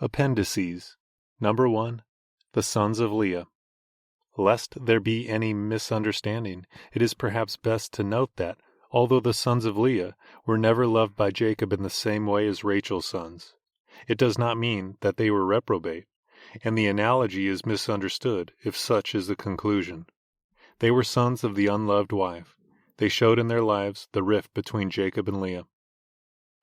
Appendices. Number 1. The Sons of Leah. Lest there be any misunderstanding, it is perhaps best to note that, although the sons of Leah were never loved by Jacob in the same way as Rachel's sons, it does not mean that they were reprobate, and the analogy is misunderstood if such is the conclusion. They were sons of the unloved wife. They showed in their lives the rift between Jacob and Leah.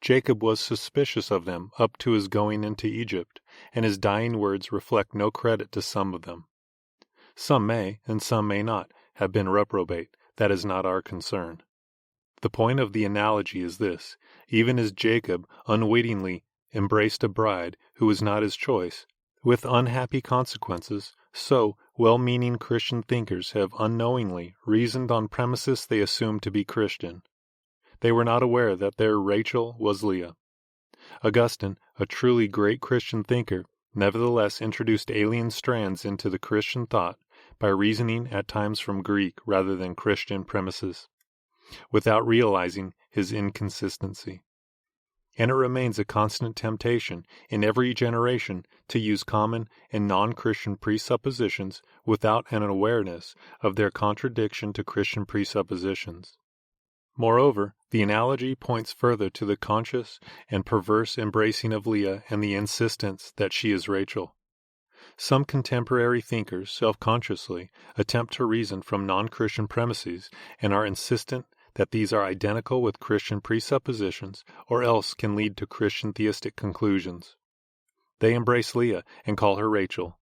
Jacob was suspicious of them up to his going into Egypt, and his dying words reflect no credit to some of them. Some may, and some may not, have been reprobate. That is not our concern. The point of the analogy is this: even as Jacob unwittingly embraced a bride who was not his choice, with unhappy consequences, so well-meaning Christian thinkers have unknowingly reasoned on premises they assume to be Christian. They were not aware that their Rachel was Leah. Augustine, a truly great Christian thinker, nevertheless introduced alien strands into the Christian thought by reasoning at times from Greek rather than Christian premises, without realizing his inconsistency. And it remains a constant temptation in every generation to use common and non-Christian presuppositions without an awareness of their contradiction to Christian presuppositions. Moreover, the analogy points further to the conscious and perverse embracing of Leah and the insistence that she is Rachel. Some contemporary thinkers self-consciously attempt to reason from non-Christian premises and are insistent that these are identical with Christian presuppositions or else can lead to Christian theistic conclusions. They embrace Leah and call her Rachel.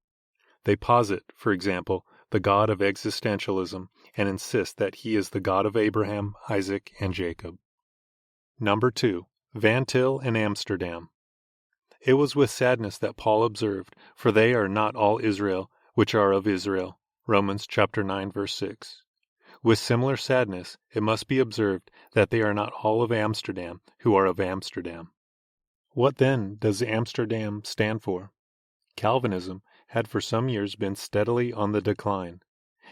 They posit, for example, the God of existentialism and insist that he is the God of Abraham, Isaac, and Jacob. Number 2. Til and Amsterdam. It was with sadness that Paul observed, "For they are not all Israel, which are of Israel." Romans chapter 9, verse 6. With similar sadness, it must be observed that they are not all of Amsterdam, who are of Amsterdam. What then does Amsterdam stand for? Calvinism had for some years been steadily on the decline.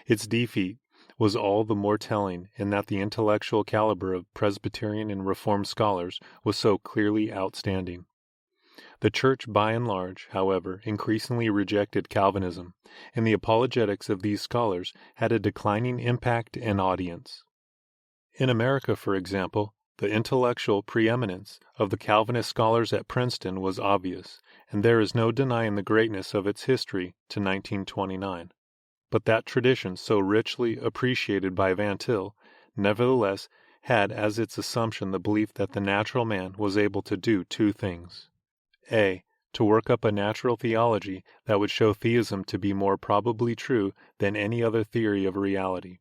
Its defeat was all the more telling in that the intellectual caliber of Presbyterian and Reformed scholars was so clearly outstanding. The Church by and large, however, increasingly rejected Calvinism, and the apologetics of these scholars had a declining impact and audience. In America, for example, the intellectual preeminence of the Calvinist scholars at Princeton was obvious, and there is no denying the greatness of its history to 1929. But that tradition, so richly appreciated by Til, nevertheless had as its assumption the belief that the natural man was able to do two things: A. To work up a natural theology that would show theism to be more probably true than any other theory of reality,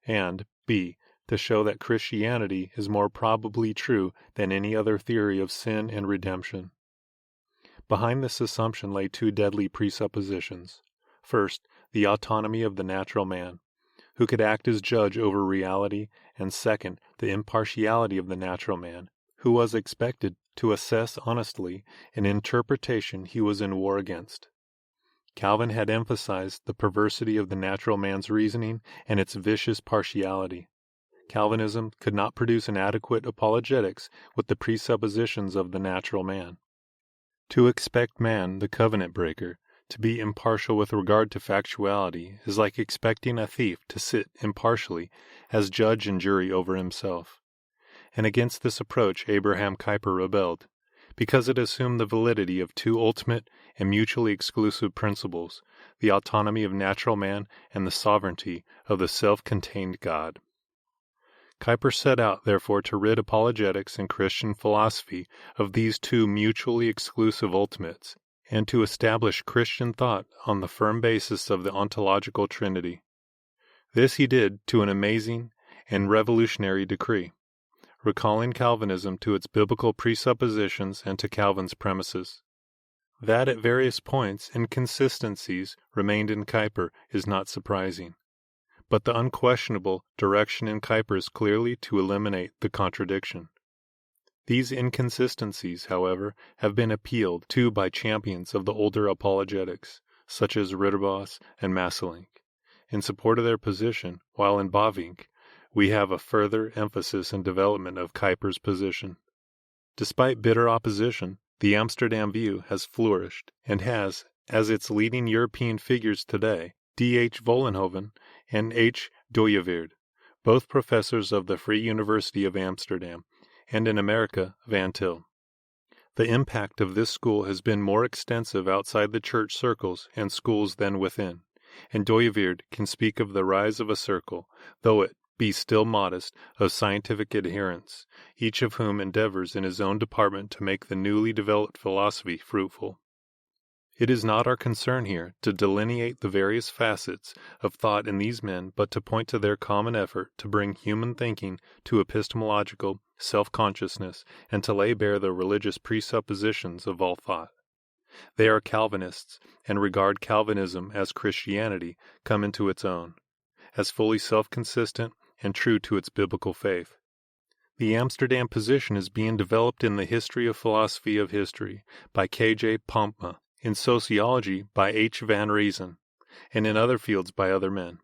and B. To show that Christianity is more probably true than any other theory of sin and redemption. Behind this assumption lay two deadly presuppositions. First, the autonomy of the natural man, who could act as judge over reality, and second, the impartiality of the natural man, who was expected to assess honestly an interpretation he was in war against. Calvin had emphasized the perversity of the natural man's reasoning and its vicious partiality. Calvinism could not produce an adequate apologetics with the presuppositions of the natural man. To expect man, the covenant breaker, to be impartial with regard to factuality is like expecting a thief to sit impartially as judge and jury over himself. And against this approach Abraham Kuyper rebelled, because it assumed the validity of two ultimate and mutually exclusive principles, the autonomy of natural man and the sovereignty of the self-contained God. Kuyper set out, therefore, to rid apologetics and Christian philosophy of these two mutually exclusive ultimates, and to establish Christian thought on the firm basis of the ontological Trinity. This he did to an amazing and revolutionary decree, recalling Calvinism to its biblical presuppositions and to Calvin's premises. That at various points inconsistencies remained in Kuyper is not surprising, but the unquestionable direction in Kuyper is clearly to eliminate the contradiction. These inconsistencies, however, have been appealed to by champions of the older apologetics, such as Ritterboss and Masselink, in support of their position, while in Bavinck we have a further emphasis and development of Kuyper's position. Despite bitter opposition, The Amsterdam view has flourished, and has, as its leading European figures today, D.H. Vollenhoven and H. Dooyeweerd, both professors of the Free University of Amsterdam, and in America, Van Til. The impact of this school has been more extensive outside the church circles and schools than within, and Dooyeweerd can speak of the rise of a circle, though it be still modest, of scientific adherents, each of whom endeavors in his own department to make the newly developed philosophy fruitful. It is not our concern here to delineate the various facets of thought in these men, but to point to their common effort to bring human thinking to epistemological self-consciousness and to lay bare the religious presuppositions of all thought. They are Calvinists, and regard Calvinism as Christianity come into its own, as fully self-consistent and true to its biblical faith. The Amsterdam position is being developed in the History of Philosophy of History by K.J. Pompma, in sociology by H. van Riesen, and in other fields by other men.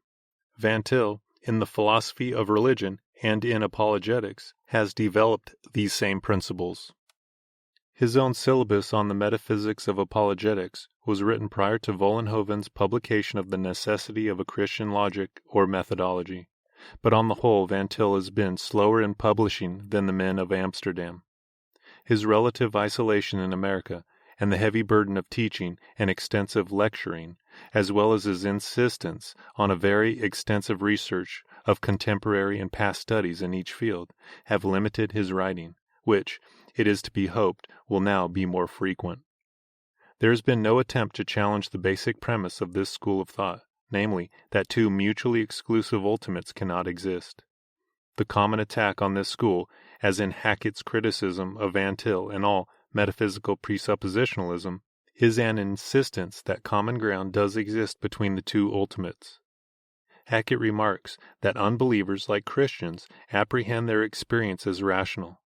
Van Til, in the philosophy of religion and in apologetics, has developed these same principles. His own syllabus on the metaphysics of apologetics was written prior to Vollenhoven's publication of the necessity of a Christian logic or methodology, but on the whole Van Til has been slower in publishing than the men of Amsterdam. His relative isolation in America, and the heavy burden of teaching and extensive lecturing, as well as his insistence on a very extensive research of contemporary and past studies in each field, have limited his writing, which, it is to be hoped, will now be more frequent. There has been no attempt to challenge the basic premise of this school of thought, namely, that two mutually exclusive ultimates cannot exist. The common attack on this school, as in Hackett's criticism of Van Til and all metaphysical presuppositionalism, is an insistence that common ground does exist between the two ultimates. Hackett remarks that unbelievers, like Christians, apprehend their experience as rational.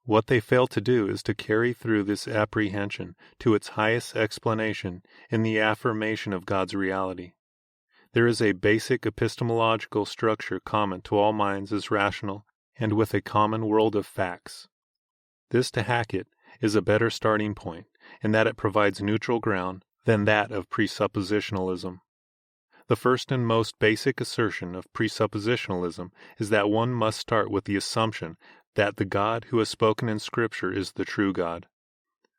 What they fail to do is to carry through this apprehension to its highest explanation in the affirmation of God's reality. There is a basic epistemological structure common to all minds as rational and with a common world of facts. This, to Hackett, is a better starting point, in that it provides neutral ground than that of presuppositionalism. The first and most basic assertion of presuppositionalism is that one must start with the assumption that the God who has spoken in Scripture is the true God.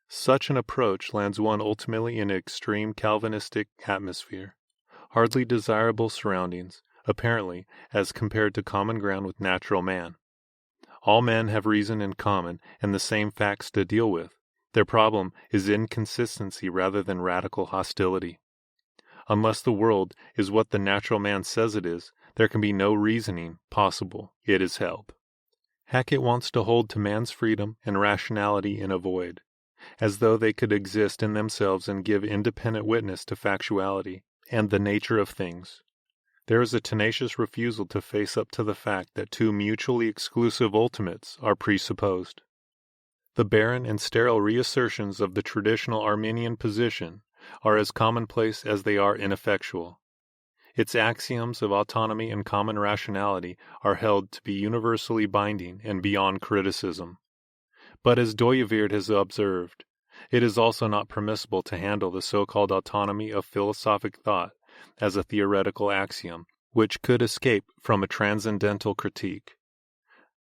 Such an approach lands one ultimately in an extreme Calvinistic atmosphere, hardly desirable surroundings, apparently, as compared to common ground with natural man. All men have reason in common and the same facts to deal with. Their problem is inconsistency rather than radical hostility. Unless the world is what the natural man says it is, there can be no reasoning possible, it is held. Hackett wants to hold to man's freedom and rationality in a void, as though they could exist in themselves and give independent witness to factuality and the nature of things. There is a tenacious refusal to face up to the fact that two mutually exclusive ultimates are presupposed. The barren and sterile reassertions of the traditional Arminian position are as commonplace as they are ineffectual. Its axioms of autonomy and common rationality are held to be universally binding and beyond criticism. But as Dooyeweerd has observed, it is also not permissible to handle the so-called autonomy of philosophic thought as a theoretical axiom, which could escape from a transcendental critique.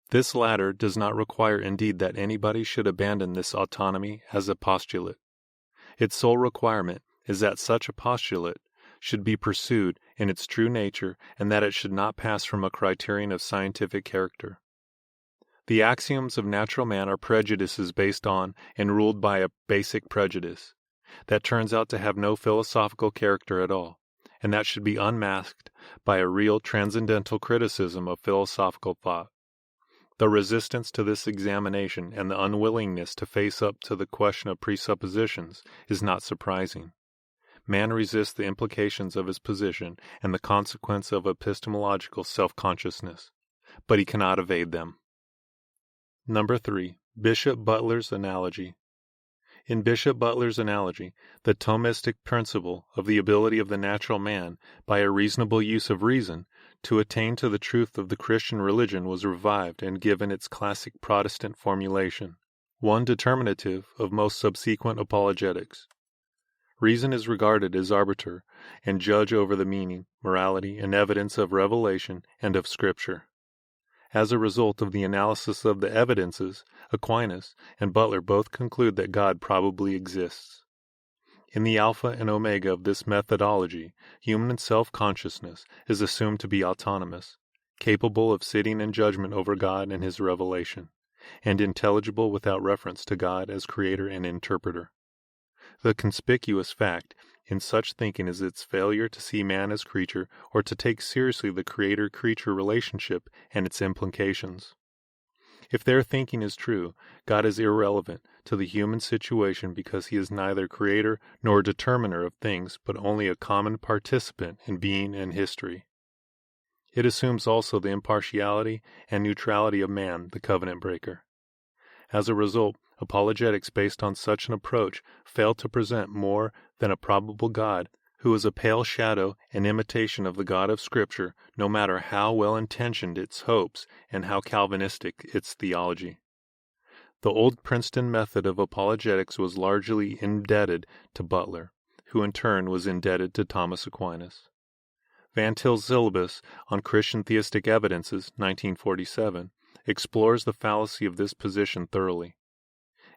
This latter does not require indeed that anybody should abandon this autonomy as a postulate. Its sole requirement is that such a postulate should be pursued in its true nature and that it should not pass from a criterion of scientific character. The axioms of natural man are prejudices based on and ruled by a basic prejudice that turns out to have no philosophical character at all, and that should be unmasked by a real transcendental criticism of philosophical thought. The resistance to this examination and the unwillingness to face up to the question of presuppositions is not surprising. Man resists the implications of his position and the consequence of epistemological self-consciousness, but he cannot evade them. Number 3. Bishop Butler's analogy. In Bishop Butler's analogy, the Thomistic principle of the ability of the natural man, by a reasonable use of reason, to attain to the truth of the Christian religion was revived and given its classic Protestant formulation. one determinative of most subsequent apologetics. Reason is regarded as arbiter and judge over the meaning, morality, and evidence of revelation and of Scripture. As a result of the analysis of the evidences, Aquinas and Butler both conclude that God probably exists. In the alpha and omega of this methodology, human self-consciousness is assumed to be autonomous, capable of sitting in judgment over God and His revelation, and intelligible without reference to God as creator and interpreter. The conspicuous fact in such thinking is its failure to see man as creature or to take seriously the creator-creature relationship and its implications. If their thinking is true, God is irrelevant to the human situation because He is neither creator nor determiner of things, but only a common participant in being and history. It assumes also the impartiality and neutrality of man, the covenant breaker. As a result, apologetics based on such an approach fail to present more than a probable God who is a pale shadow and imitation of the God of Scripture, no matter how well-intentioned its hopes and how Calvinistic its theology. The old Princeton method of apologetics was largely indebted to Butler, who in turn was indebted to Thomas Aquinas. Van Til's syllabus on Christian theistic evidences, 1947, explores the fallacy of this position thoroughly.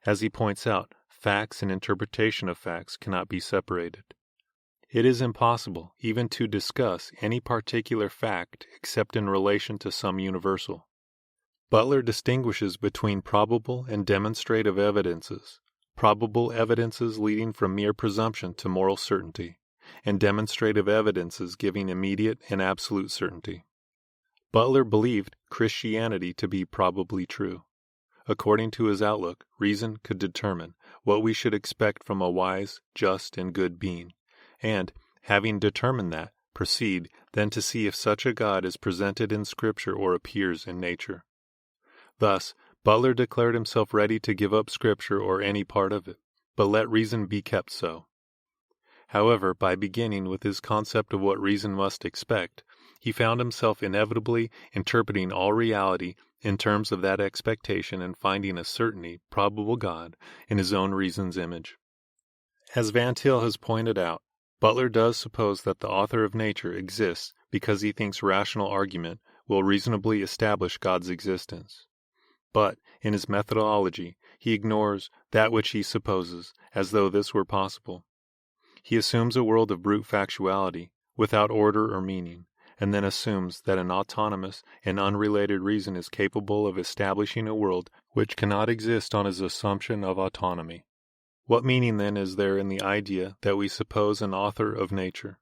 As he points out, facts and interpretation of facts cannot be separated. It is impossible even to discuss any particular fact except in relation to some universal. Butler distinguishes between probable and demonstrative evidences, probable evidences leading from mere presumption to moral certainty, and demonstrative evidences giving immediate and absolute certainty. Butler believed Christianity to be probably true. According to his outlook, reason could determine what we should expect from a wise, just, and good being, and, having determined that, proceed then to see if such a God is presented in Scripture or appears in nature. Thus, Butler declared himself ready to give up Scripture or any part of it, but let reason be kept so. However, by beginning with his concept of what reason must expect, he found himself inevitably interpreting all reality in terms of that expectation and finding a certainly probable God in his own reason's image. As Van Til has pointed out, Butler does suppose that the author of nature exists because he thinks rational argument will reasonably establish God's existence. But, in his methodology, he ignores that which he supposes, as though this were possible. He assumes a world of brute factuality, without order or meaning, and then assumes that an autonomous and unrelated reason is capable of establishing a world which cannot exist on his assumption of autonomy. What meaning, then, is there in the idea that we suppose an author of nature?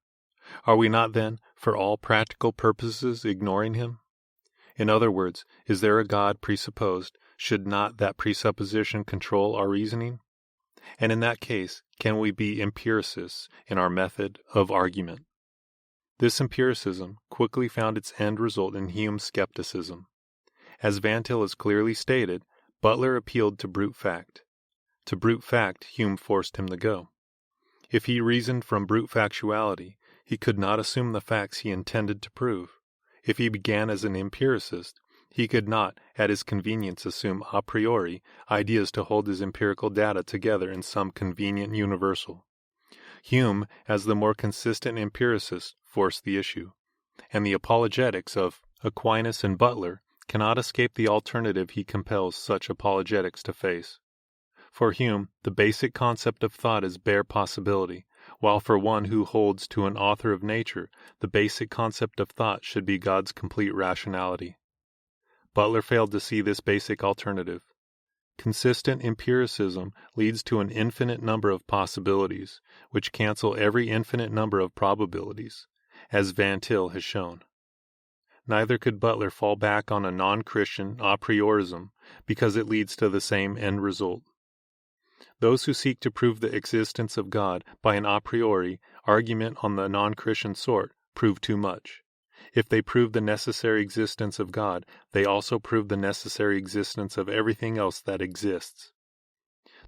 Are we not, then, for all practical purposes, ignoring him? In other words, is there a God presupposed? Should not that presupposition control our reasoning? And in that case, can we be empiricists in our method of argument? This empiricism quickly found its end result in Hume's skepticism. As Van Til has clearly stated, Butler appealed to brute fact. To brute fact, Hume forced him to go. If he reasoned from brute factuality, he could not assume the facts he intended to prove. If he began as an empiricist, he could not, at his convenience, assume a priori ideas to hold his empirical data together in some convenient universal. Hume, as the more consistent empiricist, forced the issue, and the apologetics of Aquinas and Butler cannot escape the alternative he compels such apologetics to face. For Hume, the basic concept of thought is bare possibility, while for one who holds to an author of nature, the basic concept of thought should be God's complete rationality. Butler failed to see this basic alternative. Consistent empiricism leads to an infinite number of possibilities, which cancel every infinite number of probabilities, as Van Til has shown. Neither could Butler fall back on a non-Christian a priorism, because it leads to the same end result. Those who seek to prove the existence of God by an a priori argument on the non-Christian sort prove too much. If they prove the necessary existence of God, they also prove the necessary existence of everything else that exists.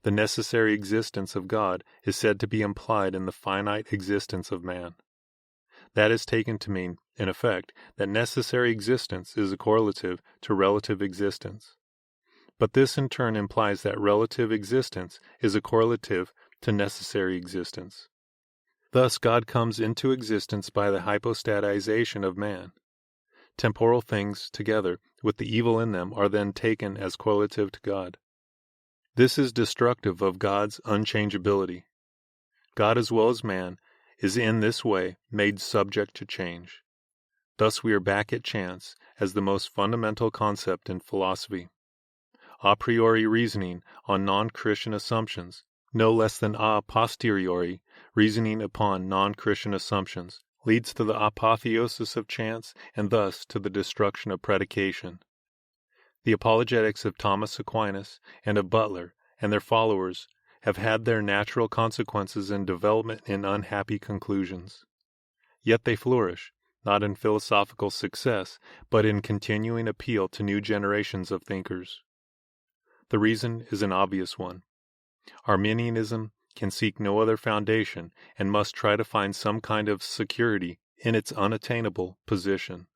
The necessary existence of God is said to be implied in the finite existence of man. That is taken to mean, in effect, that necessary existence is a correlative to relative existence. But this in turn implies that relative existence is a correlative to necessary existence. Thus God comes into existence by the hypostatization of man. Temporal things, together with the evil in them, are then taken as correlative to God. This is destructive of God's unchangeability. God, as well as man, is in this way made subject to change. Thus we are back at chance as the most fundamental concept in philosophy. A priori reasoning on non-Christian assumptions, no less than a posteriori reasoning upon non-Christian assumptions, leads to the apotheosis of chance and thus to the destruction of predication. The apologetics of Thomas Aquinas and of Butler and their followers have had their natural consequences in development in unhappy conclusions. Yet they flourish, not in philosophical success, but in continuing appeal to new generations of thinkers. The reason is an obvious one. Arminianism can seek no other foundation and must try to find some kind of security in its unattainable position.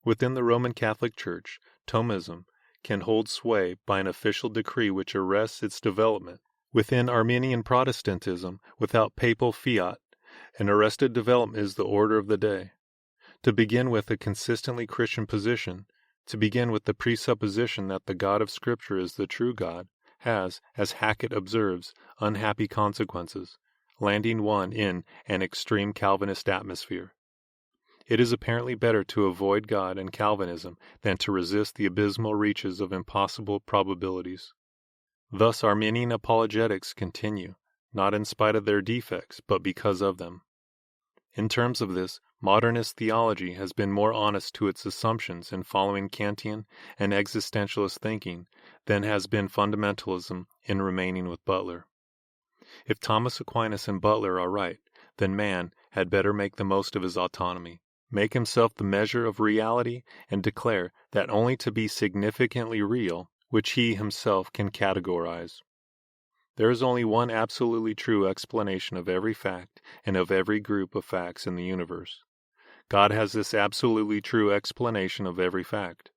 Within the Roman Catholic Church, Thomism can hold sway by an official decree which arrests its development. Within Arminian Protestantism, without papal fiat, an arrested development is the order of the day. To begin with a consistently Christian position, to begin with the presupposition that the God of Scripture is the true God, has, as Hackett observes, unhappy consequences, landing one in an extreme Calvinist atmosphere. It is apparently better to avoid God and Calvinism than to resist the abysmal reaches of impossible probabilities. Thus Arminian apologetics continue, not in spite of their defects, but because of them. In terms of this, modernist theology has been more honest to its assumptions in following Kantian and existentialist thinking than has been fundamentalism in remaining with Butler. If Thomas Aquinas and Butler are right, then man had better make the most of his autonomy, make himself the measure of reality, and declare that only to be significantly real which he himself can categorize. There is only one absolutely true explanation of every fact and of every group of facts in the universe. God has this absolutely true explanation of every fact.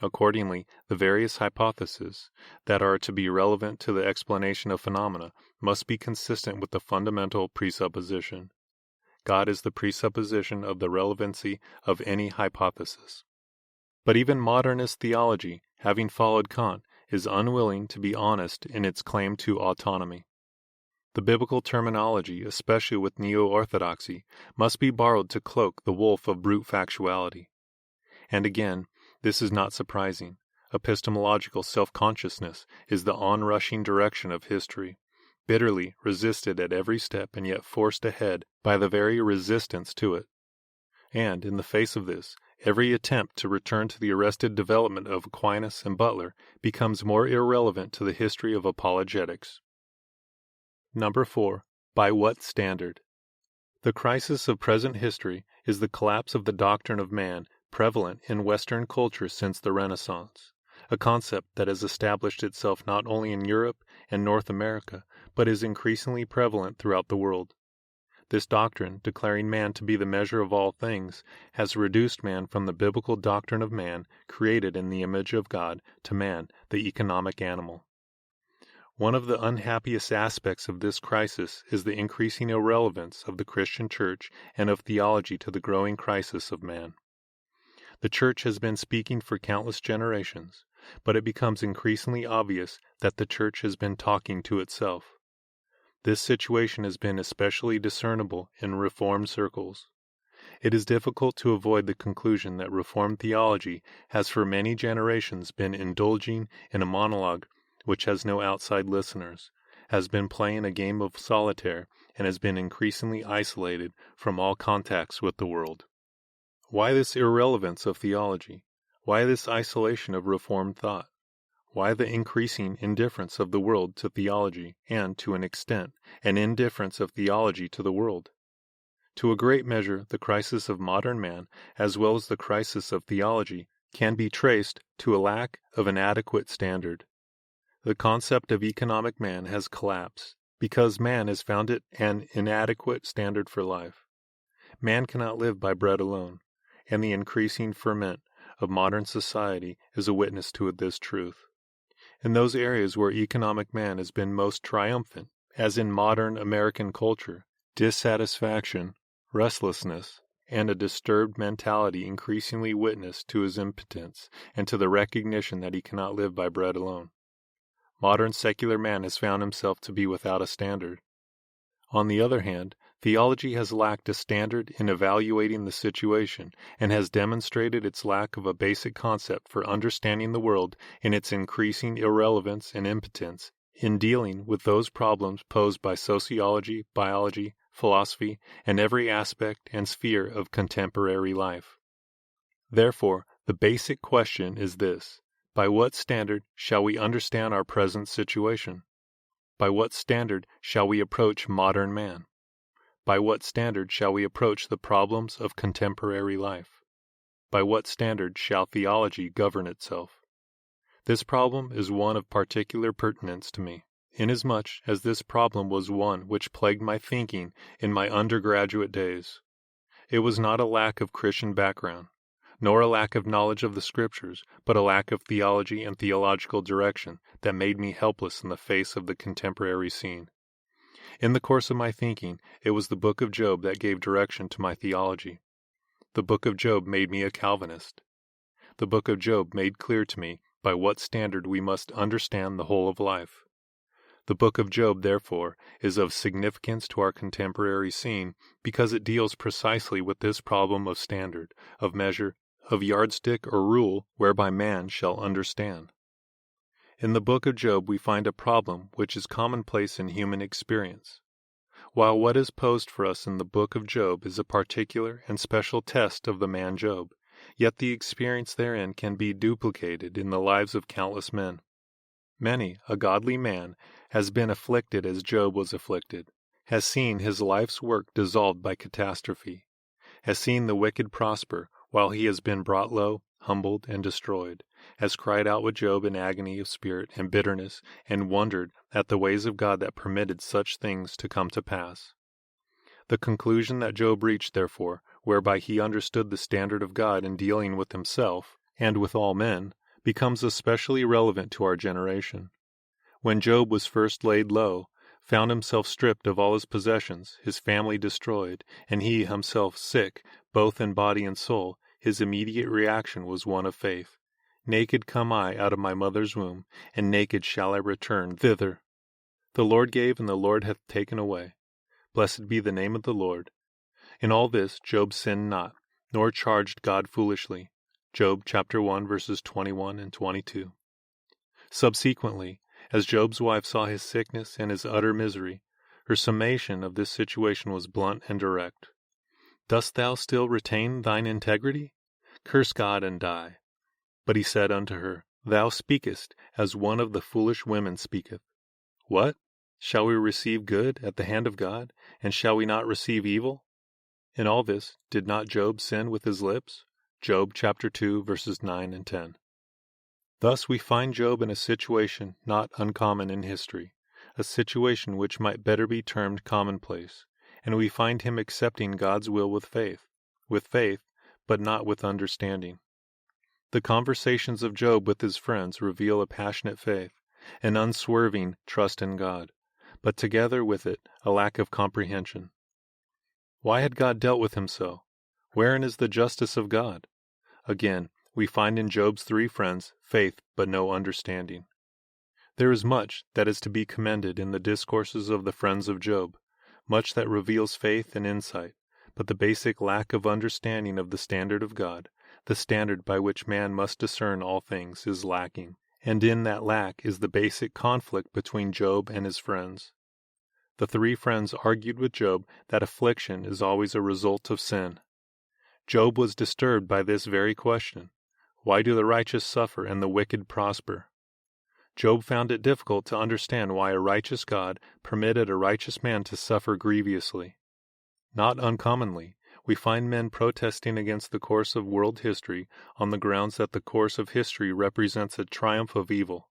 Accordingly, the various hypotheses that are to be relevant to the explanation of phenomena must be consistent with the fundamental presupposition. God is the presupposition of the relevancy of any hypothesis. But even modernist theology, having followed Kant, is unwilling to be honest in its claim to autonomy. The biblical terminology, especially with neo-orthodoxy, must be borrowed to cloak the wolf of brute factuality. And again, this is not surprising. Epistemological self-consciousness is the onrushing direction of history, bitterly resisted at every step and yet forced ahead by the very resistance to it. And, in the face of this, every attempt to return to the arrested development of Aquinas and Butler becomes more irrelevant to the history of apologetics. Number 4. By what standard? The crisis of present history is the collapse of the doctrine of man prevalent in Western culture since the Renaissance, a concept that has established itself not only in Europe and North America, but is increasingly prevalent throughout the world. This doctrine, declaring man to be the measure of all things, has reduced man from the biblical doctrine of man, created in the image of God, to man, the economic animal. One of the unhappiest aspects of this crisis is the increasing irrelevance of the Christian Church and of theology to the growing crisis of man. The Church has been speaking for countless generations, but it becomes increasingly obvious that the Church has been talking to itself. This situation has been especially discernible in Reformed circles. It is difficult to avoid the conclusion that Reformed theology has for many generations been indulging in a monologue which has no outside listeners, has been playing a game of solitaire, and has been increasingly isolated from all contacts with the world. Why this irrelevance of theology? Why this isolation of Reformed thought? Why the increasing indifference of the world to theology, and, to an extent, an indifference of theology to the world? To a great measure, the crisis of modern man, as well as the crisis of theology, can be traced to a lack of an adequate standard. The concept of economic man has collapsed, because man has found it an inadequate standard for life. Man cannot live by bread alone, and the increasing ferment of modern society is a witness to this truth. In those areas where economic man has been most triumphant, as in modern American culture, dissatisfaction, restlessness, and a disturbed mentality increasingly witness to his impotence and to the recognition that he cannot live by bread alone. Modern secular man has found himself to be without a standard. On the other hand, theology has lacked a standard in evaluating the situation and has demonstrated its lack of a basic concept for understanding the world in its increasing irrelevance and impotence in dealing with those problems posed by sociology, biology, philosophy, and every aspect and sphere of contemporary life. Therefore, the basic question is this: by what standard shall we understand our present situation? By what standard shall we approach modern man? By what standard shall we approach the problems of contemporary life? By what standard shall theology govern itself? This problem is one of particular pertinence to me, inasmuch as this problem was one which plagued my thinking in my undergraduate days. It was not a lack of Christian background, nor a lack of knowledge of the Scriptures, but a lack of theology and theological direction that made me helpless in the face of the contemporary scene. In the course of my thinking, it was the book of Job that gave direction to my theology. The book of Job made me a Calvinist. The book of Job made clear to me by what standard we must understand the whole of life. The book of Job, therefore, is of significance to our contemporary scene because it deals precisely with this problem of standard, of measure, of yardstick or rule whereby man shall understand. In the book of Job we find a problem which is commonplace in human experience. While what is posed for us in the book of Job is a particular and special test of the man Job, yet the experience therein can be duplicated in the lives of countless men. Many a godly man has been afflicted as Job was afflicted, has seen his life's work dissolved by catastrophe, has seen the wicked prosper while he has been brought low, humbled, and destroyed, has cried out with Job in agony of spirit and bitterness, and wondered at the ways of God that permitted such things to come to pass. The conclusion that Job reached, therefore, whereby he understood the standard of God in dealing with himself and with all men, becomes especially relevant to our generation. When Job was first laid low, found himself stripped of all his possessions, his family destroyed, and he himself sick, both in body and soul, his immediate reaction was one of faith. Naked come I out of my mother's womb, and naked shall I return thither. The Lord gave, and the Lord hath taken away. Blessed be the name of the Lord. In all this Job sinned not, nor charged God foolishly. Job chapter 1, verses 21 and 22. Subsequently, as Job's wife saw his sickness and his utter misery, her summation of this situation was blunt and direct. Dost thou still retain thine integrity? Curse God and die. But he said unto her, Thou speakest as one of the foolish women speaketh. What? Shall we receive good at the hand of God, and shall we not receive evil? In all this, did not Job sin with his lips? Job chapter 2, verses 9 and 10. Thus we find Job in a situation not uncommon in history, a situation which might better be termed commonplace, and we find him accepting God's will with faith, but not with understanding. The conversations of Job with his friends reveal a passionate faith, an unswerving trust in God, but together with it a lack of comprehension. Why had God dealt with him so? Wherein is the justice of God? Again, we find in Job's three friends faith but no understanding. There is much that is to be commended in the discourses of the friends of Job, much that reveals faith and insight, but the basic lack of understanding of the standard of God, the standard by which man must discern all things, is lacking, and in that lack is the basic conflict between Job and his friends. The three friends argued with Job that affliction is always a result of sin. Job was disturbed by this very question. Why do the righteous suffer and the wicked prosper? Job found it difficult to understand why a righteous God permitted a righteous man to suffer grievously. Not uncommonly, we find men protesting against the course of world history on the grounds that the course of history represents a triumph of evil.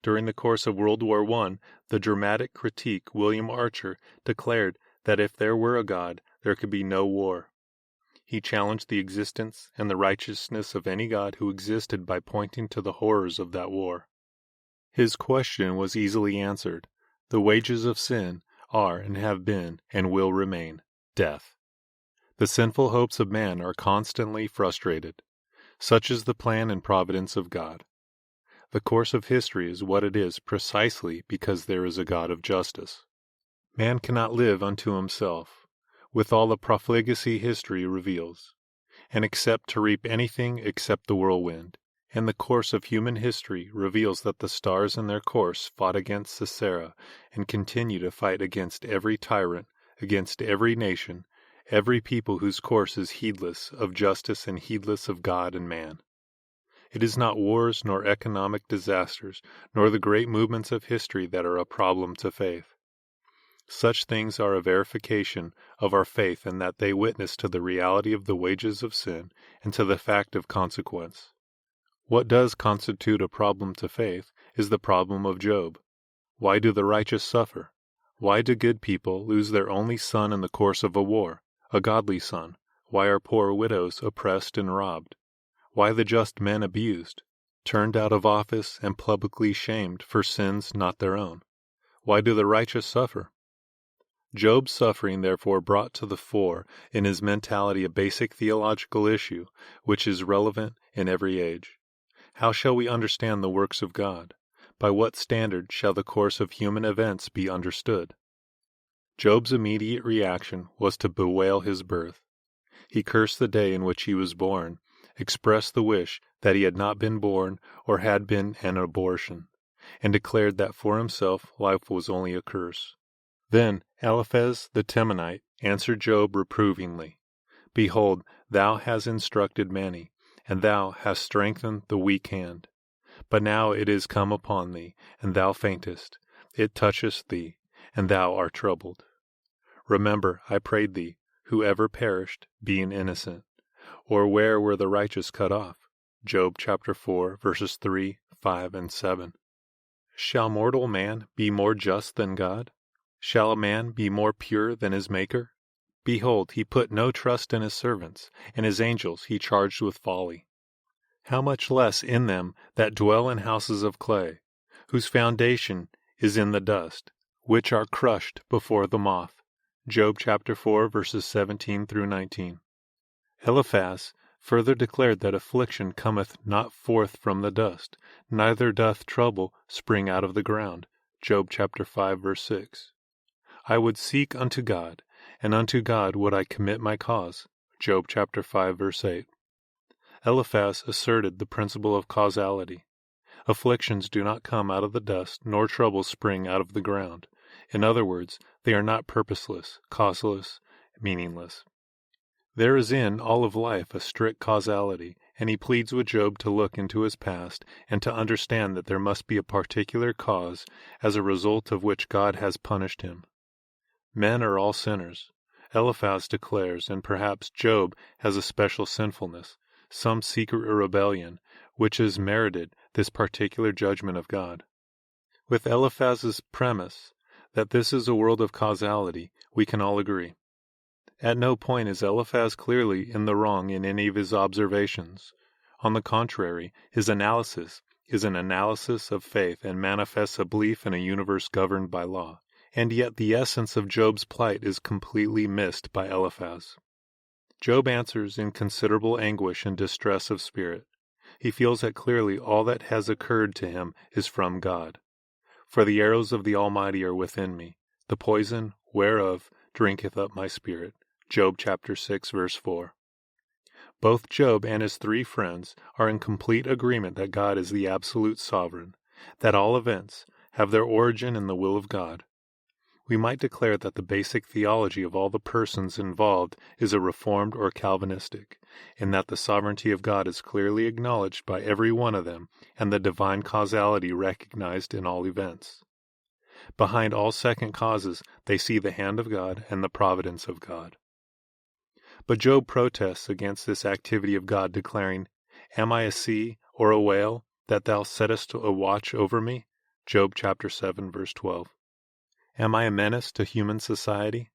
During the course of World War I, the dramatic critic William Archer declared that if there were a God, there could be no war. He challenged the existence and the righteousness of any God who existed by pointing to the horrors of that war. His question was easily answered. The wages of sin are and have been and will remain death. The sinful hopes of man are constantly frustrated. Such is the plan and providence of God. The course of history is what it is precisely because there is a God of justice. Man cannot live unto himself, with all the profligacy history reveals, and accept to reap anything except the whirlwind. And the course of human history reveals that the stars in their course fought against Sisera and continue to fight against every tyrant, against every nation, every people whose course is heedless of justice and heedless of God and man. It is not wars nor economic disasters nor the great movements of history that are a problem to faith. Such things are a verification of our faith in that they witness to the reality of the wages of sin and to the fact of consequence. What does constitute a problem to faith is the problem of Job. Why do the righteous suffer? Why do good people lose their only son in the course of a war, a godly son? Why are poor widows oppressed and robbed? Why the just men abused, turned out of office and publicly shamed for sins not their own? Why do the righteous suffer? Job's suffering therefore brought to the fore in his mentality a basic theological issue which is relevant in every age. How shall we understand the works of God? By what standard shall the course of human events be understood? Job's immediate reaction was to bewail his birth. He cursed the day in which he was born, expressed the wish that he had not been born or had been an abortion, and declared that for himself life was only a curse. Then Eliphaz the Temanite answered Job reprovingly, Behold, thou hast instructed many, and thou hast strengthened the weak hand. But now it is come upon thee, and thou faintest. It toucheth thee, and thou art troubled. Remember, I prayed thee, who ever perished, being innocent, or where were the righteous cut off? Job chapter 4, verses 3, 5, and 7. Shall mortal man be more just than God? Shall a man be more pure than his Maker? Behold, he put no trust in his servants, and his angels he charged with folly. How much less in them that dwell in houses of clay, whose foundation is in the dust, which are crushed before the moth. Job chapter 4, verses 17 through 19. Eliphaz further declared that affliction cometh not forth from the dust, neither doth trouble spring out of the ground. Job chapter 5, verse 6. I would seek unto God, and unto God would I commit my cause. Job chapter 5, verse 8. Eliphaz asserted the principle of causality. Afflictions do not come out of the dust, nor troubles spring out of the ground. In other words, they are not purposeless, causeless, meaningless. There is in all of life a strict causality, and he pleads with Job to look into his past and to understand that there must be a particular cause as a result of which God has punished him. Men are all sinners, Eliphaz declares, and perhaps Job has a special sinfulness, some secret rebellion, which has merited this particular judgment of God. With Eliphaz's premise that this is a world of causality, we can all agree. At no point is Eliphaz clearly in the wrong in any of his observations. On the contrary, his analysis is an analysis of faith and manifests a belief in a universe governed by law. And yet the essence of Job's plight is completely missed by Eliphaz. Job answers in considerable anguish and distress of spirit. He feels that clearly all that has occurred to him is from God. For the arrows of the Almighty are within me, the poison whereof drinketh up my spirit. Job chapter 6, verse 4. Both Job and his three friends are in complete agreement that God is the absolute sovereign, that all events have their origin in the will of God. We might declare that the basic theology of all the persons involved is a Reformed or Calvinistic, in that the sovereignty of God is clearly acknowledged by every one of them and the divine causality recognized in all events. Behind all second causes they see the hand of God and the providence of God. But Job protests against this activity of God, declaring, Am I a sea or a whale, that thou settest a watch over me? Job chapter 7, verse 12. Am I a menace to human society?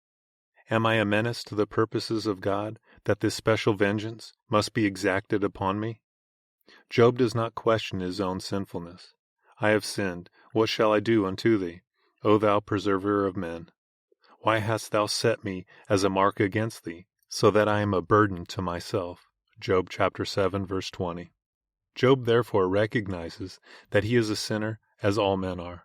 Am I a menace to the purposes of God, that this special vengeance must be exacted upon me? Job does not question his own sinfulness. I have sinned. What shall I do unto thee, O thou preserver of men? Why hast thou set me as a mark against thee, so that I am a burden to myself? Job chapter 7, verse 20. Job therefore recognizes that he is a sinner as all men are.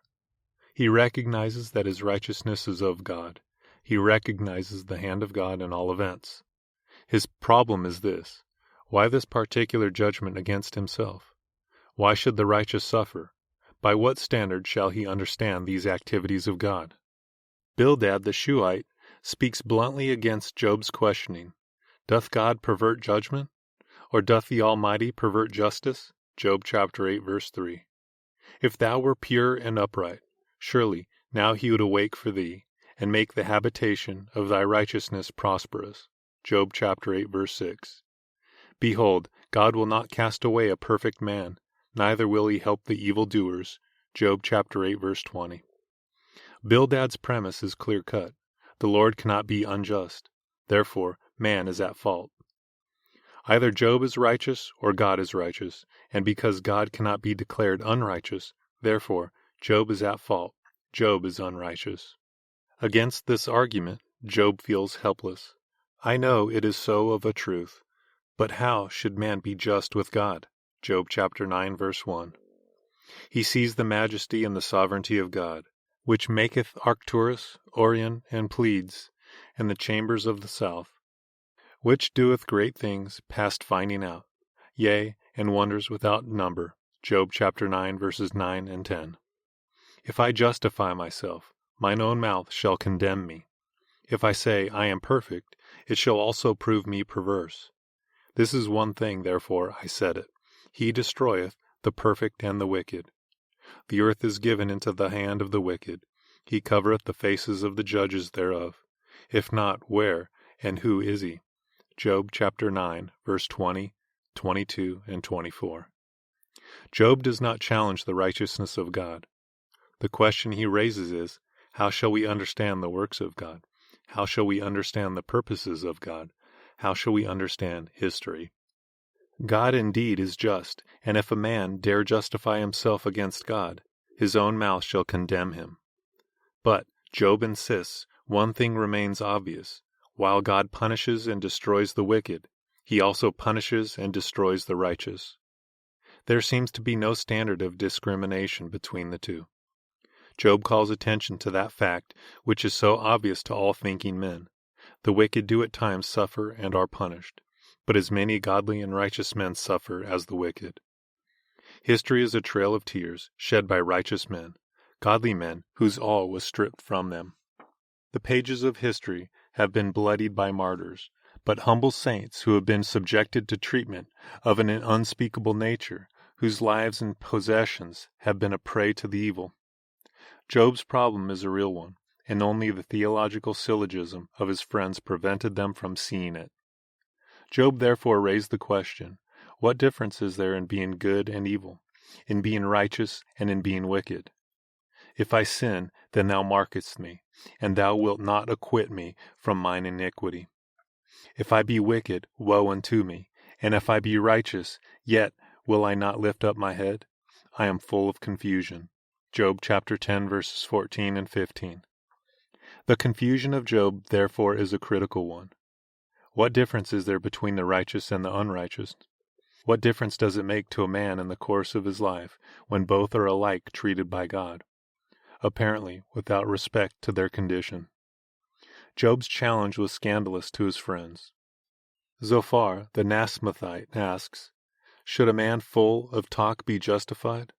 He recognizes that his righteousness is of God. He recognizes the hand of God in all events. His problem is this: why this particular judgment against himself? Why should the righteous suffer? By what standard shall he understand these activities of God? Bildad the Shuhite speaks bluntly against Job's questioning. Doth God pervert judgment? Or doth the Almighty pervert justice? Job chapter 8, verse 3. If thou were pure and upright, surely now he would awake for thee, and make the habitation of thy righteousness prosperous. Job chapter 8, verse 6. Behold, God will not cast away a perfect man, neither will he help the evildoers. Job chapter 8, verse 20. Bildad's premise is clear-cut. The Lord cannot be unjust. Therefore, man is at fault. Either Job is righteous or God is righteous, and because God cannot be declared unrighteous, therefore, Job is at fault. Job is unrighteous. Against this argument, Job feels helpless. I know it is so of a truth, but how should man be just with God? Job chapter 9, verse 1. He sees the majesty and the sovereignty of God, which maketh Arcturus, Orion, and Pleiades, and the chambers of the south, which doeth great things past finding out, yea, and wonders without number. Job chapter 9, verses 9 and 10. If I justify myself, mine own mouth shall condemn me. If I say, I am perfect, it shall also prove me perverse. This is one thing, therefore, I said it. He destroyeth the perfect and the wicked. The earth is given into the hand of the wicked. He covereth the faces of the judges thereof. If not, where and who is he? Job chapter 9, verse 20, 22, and 24. Job does not challenge the righteousness of God. The question he raises is, how shall we understand the works of God? How shall we understand the purposes of God? How shall we understand history? God indeed is just, and if a man dare justify himself against God, his own mouth shall condemn him. But, Job insists, one thing remains obvious. While God punishes and destroys the wicked, he also punishes and destroys the righteous. There seems to be no standard of discrimination between the two. Job calls attention to that fact which is so obvious to all thinking men. The wicked do at times suffer and are punished, but as many godly and righteous men suffer as the wicked. History is a trail of tears shed by righteous men, godly men whose all was stripped from them. The pages of history have been bloodied by martyrs, but humble saints who have been subjected to treatment of an unspeakable nature, whose lives and possessions have been a prey to the evil. Job's problem is a real one, and only the theological syllogism of his friends prevented them from seeing it. Job therefore raised the question, what difference is there in being good and evil, in being righteous and in being wicked? If I sin, then thou markest me, and thou wilt not acquit me from mine iniquity. If I be wicked, woe unto me, and if I be righteous, yet will I not lift up my head? I am full of confusion. Job chapter 10, verses 14 and 15. The confusion of Job, therefore, is a critical one. What difference is there between the righteous and the unrighteous? What difference does it make to a man in the course of his life when both are alike treated by God, apparently without respect to their condition? Job's challenge was scandalous to his friends. Zophar, the Nasmathite, asks, should a man full of talk be justified?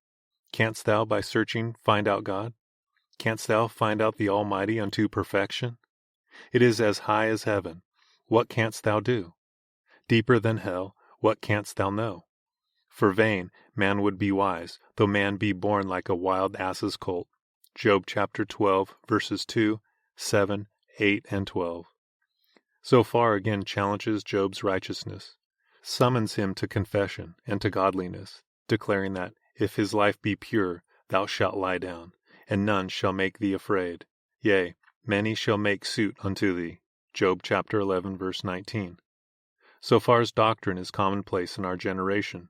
Canst thou by searching find out God? Canst thou find out the Almighty unto perfection? It is as high as heaven. What canst thou do? Deeper than hell, what canst thou know? For vain man would be wise, though man be born like a wild ass's colt. Job chapter 12, verses 2, 7, 8, and 12. Zophar again challenges Job's righteousness, summons him to confession and to godliness, declaring that, if his life be pure, thou shalt lie down, and none shall make thee afraid. Yea, many shall make suit unto thee. Job chapter 11, verse 19. Zophar's doctrine is commonplace in our generation.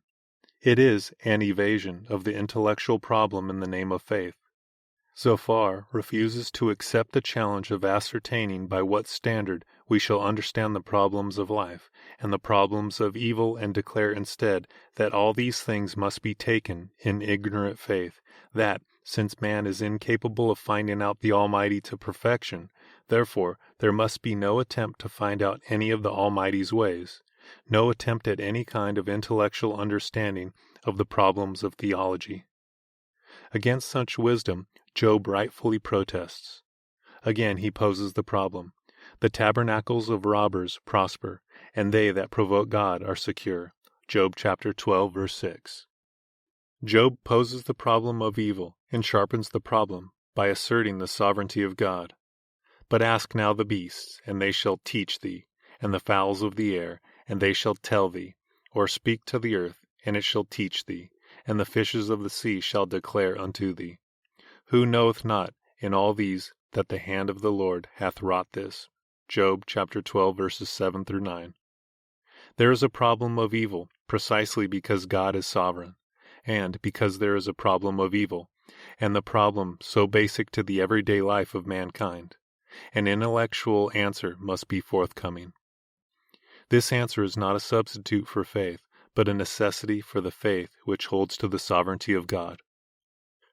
It is an evasion of the intellectual problem in the name of faith. Zophar refuses to accept the challenge of ascertaining by what standard we shall understand the problems of life and the problems of evil, and declare instead that all these things must be taken in ignorant faith, that, since man is incapable of finding out the Almighty to perfection, therefore there must be no attempt to find out any of the Almighty's ways, no attempt at any kind of intellectual understanding of the problems of theology. Against such wisdom, Job rightfully protests. Again he poses the problem. The tabernacles of robbers prosper, and they that provoke God are secure. Job chapter 12, verse 6. Job poses the problem of evil and sharpens the problem by asserting the sovereignty of God. But ask now the beasts, and they shall teach thee, and the fowls of the air, and they shall tell thee, or speak to the earth, and it shall teach thee, and the fishes of the sea shall declare unto thee. Who knoweth not in all these that the hand of the Lord hath wrought this? Job chapter 12, verses 7 through 9. There is a problem of evil precisely because God is sovereign, and because there is a problem of evil, and the problem so basic to the everyday life of mankind. An intellectual answer must be forthcoming. This answer is not a substitute for faith, but a necessity for the faith which holds to the sovereignty of God.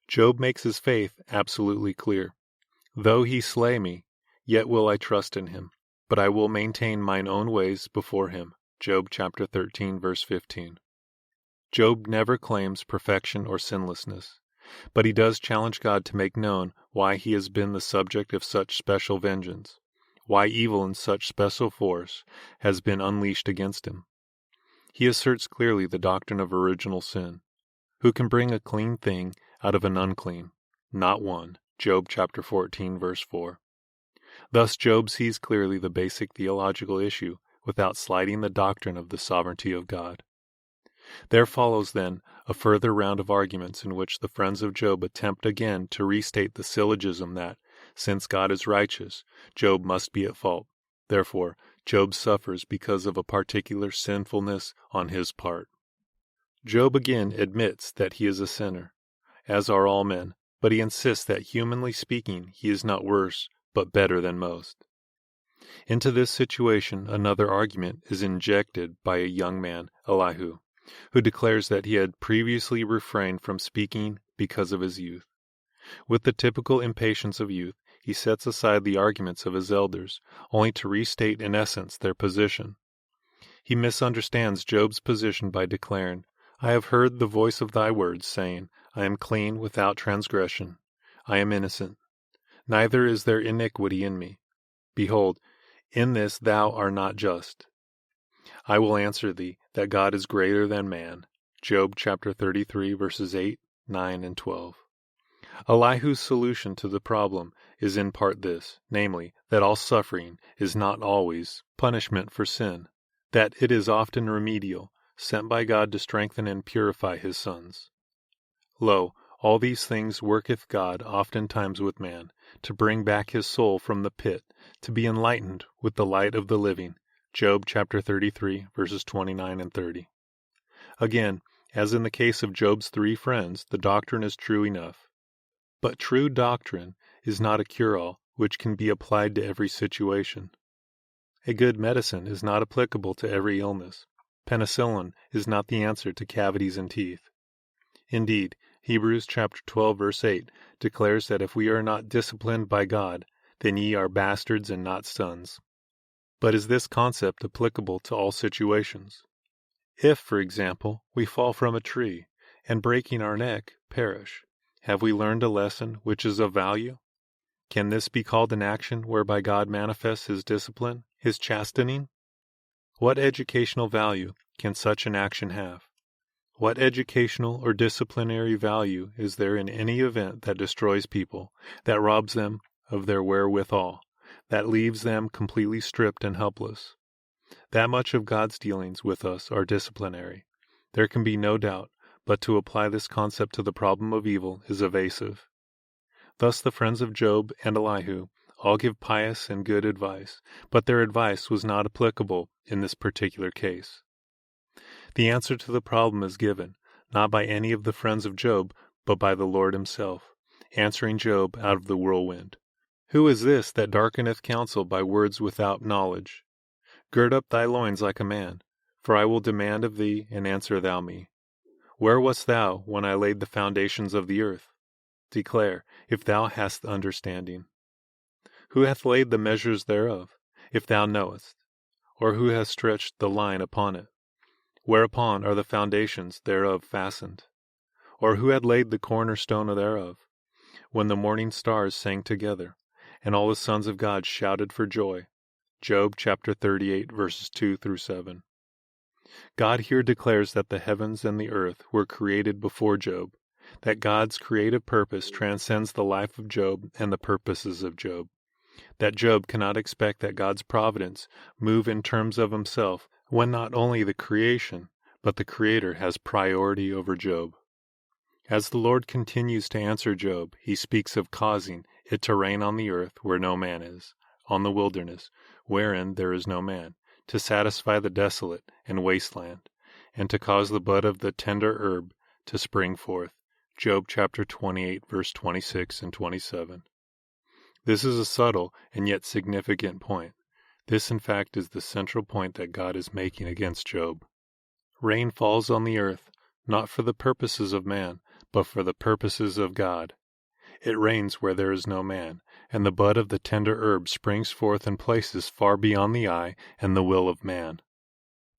Job makes his faith absolutely clear. Though he slay me, yet will I trust in him, but I will maintain mine own ways before him. Job chapter 13, verse 15. Job never claims perfection or sinlessness, but he does challenge God to make known why he has been the subject of such special vengeance, why evil in such special force has been unleashed against him. He asserts clearly the doctrine of original sin. Who can bring a clean thing out of an unclean? Not one. Job chapter 14, verse 4. Thus Job sees clearly the basic theological issue without slighting the doctrine of the sovereignty of God. There follows, then, a further round of arguments in which the friends of Job attempt again to restate the syllogism that, since God is righteous, Job must be at fault. Therefore, Job suffers because of a particular sinfulness on his part. Job again admits that he is a sinner, as are all men, but he insists that, humanly speaking, he is not worse, but better than most. Into this situation another argument is injected by a young man, Elihu, who declares that he had previously refrained from speaking because of his youth. With the typical impatience of youth, he sets aside the arguments of his elders, only to restate in essence their position. He misunderstands Job's position by declaring, I have heard the voice of thy words, saying, I am clean without transgression. I am innocent. Neither is there iniquity in me. Behold, in this thou art not just. I will answer thee that God is greater than man. Job chapter 33, verses 8, 9, and 12. Elihu's solution to the problem is in part this, namely, that all suffering is not always punishment for sin, that it is often remedial, sent by God to strengthen and purify his sons. Lo, all these things worketh God oftentimes with man, to bring back his soul from the pit, to be enlightened with the light of the living. Job chapter 33, verses 29 and 30. Again, as in the case of Job's three friends, the doctrine is true enough. But true doctrine is not a cure-all which can be applied to every situation. A good medicine is not applicable to every illness. Penicillin is not the answer to cavities in teeth. Indeed, Hebrews chapter 12, verse 8 declares that if we are not disciplined by God, then ye are bastards and not sons. But is this concept applicable to all situations? If, for example, we fall from a tree, and breaking our neck, perish, have we learned a lesson which is of value? Can this be called an action whereby God manifests his discipline, his chastening? What educational value can such an action have? What educational or disciplinary value is there in any event that destroys people, that robs them of their wherewithal, that leaves them completely stripped and helpless? That much of God's dealings with us are disciplinary, there can be no doubt, but to apply this concept to the problem of evil is evasive. Thus the friends of Job and Elihu all give pious and good advice, but their advice was not applicable in this particular case. The answer to the problem is given, not by any of the friends of Job, but by the Lord himself, answering Job out of the whirlwind. Who is this that darkeneth counsel by words without knowledge? Gird up thy loins like a man, for I will demand of thee, and answer thou me. Where wast thou when I laid the foundations of the earth? Declare, if thou hast understanding. Who hath laid the measures thereof, if thou knowest? Or who hath stretched the line upon it? Whereupon are the foundations thereof fastened? Or who had laid the cornerstone thereof? When the morning stars sang together, and all the sons of God shouted for joy. Job chapter 38, verses 2 through 7. God here declares that the heavens and the earth were created before Job, that God's creative purpose transcends the life of Job and the purposes of Job, that Job cannot expect that God's providence move in terms of himself when not only the creation, but the Creator has priority over Job. As the Lord continues to answer Job, he speaks of causing it to rain on the earth where no man is, on the wilderness, wherein there is no man, to satisfy the desolate and wasteland, and to cause the bud of the tender herb to spring forth. Job chapter 28, verse 26 and 27. This is a subtle and yet significant point. This, in fact, is the central point that God is making against Job. Rain falls on the earth, not for the purposes of man, but for the purposes of God. It rains where there is no man, and the bud of the tender herb springs forth in places far beyond the eye and the will of man.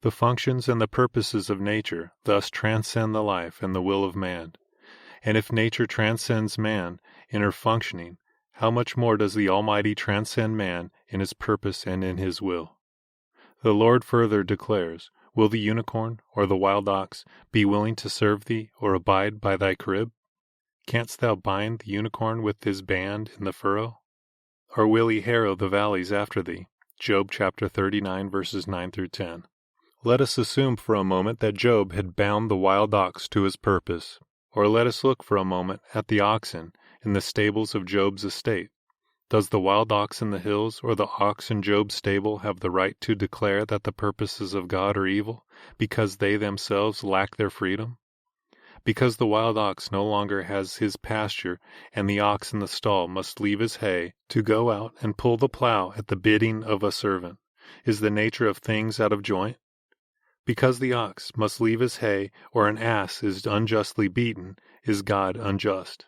The functions and the purposes of nature thus transcend the life and the will of man. And if nature transcends man in her functioning, how much more does the Almighty transcend man in his purpose and in his will? The Lord further declares, Will the unicorn or the wild ox be willing to serve thee or abide by thy crib? Canst thou bind the unicorn with his band in the furrow? Or will he harrow the valleys after thee? Job chapter 39, verses 9 through 10. Let us assume for a moment that Job had bound the wild ox to his purpose. Or let us look for a moment at the oxen in the stables of Job's estate. Does the wild ox in the hills or the ox in Job's stable have the right to declare that the purposes of God are evil, because they themselves lack their freedom? Because the wild ox no longer has his pasture, and the ox in the stall must leave his hay to go out and pull the plow at the bidding of a servant, is the nature of things out of joint? Because the ox must leave his hay, or an ass is unjustly beaten, is God unjust?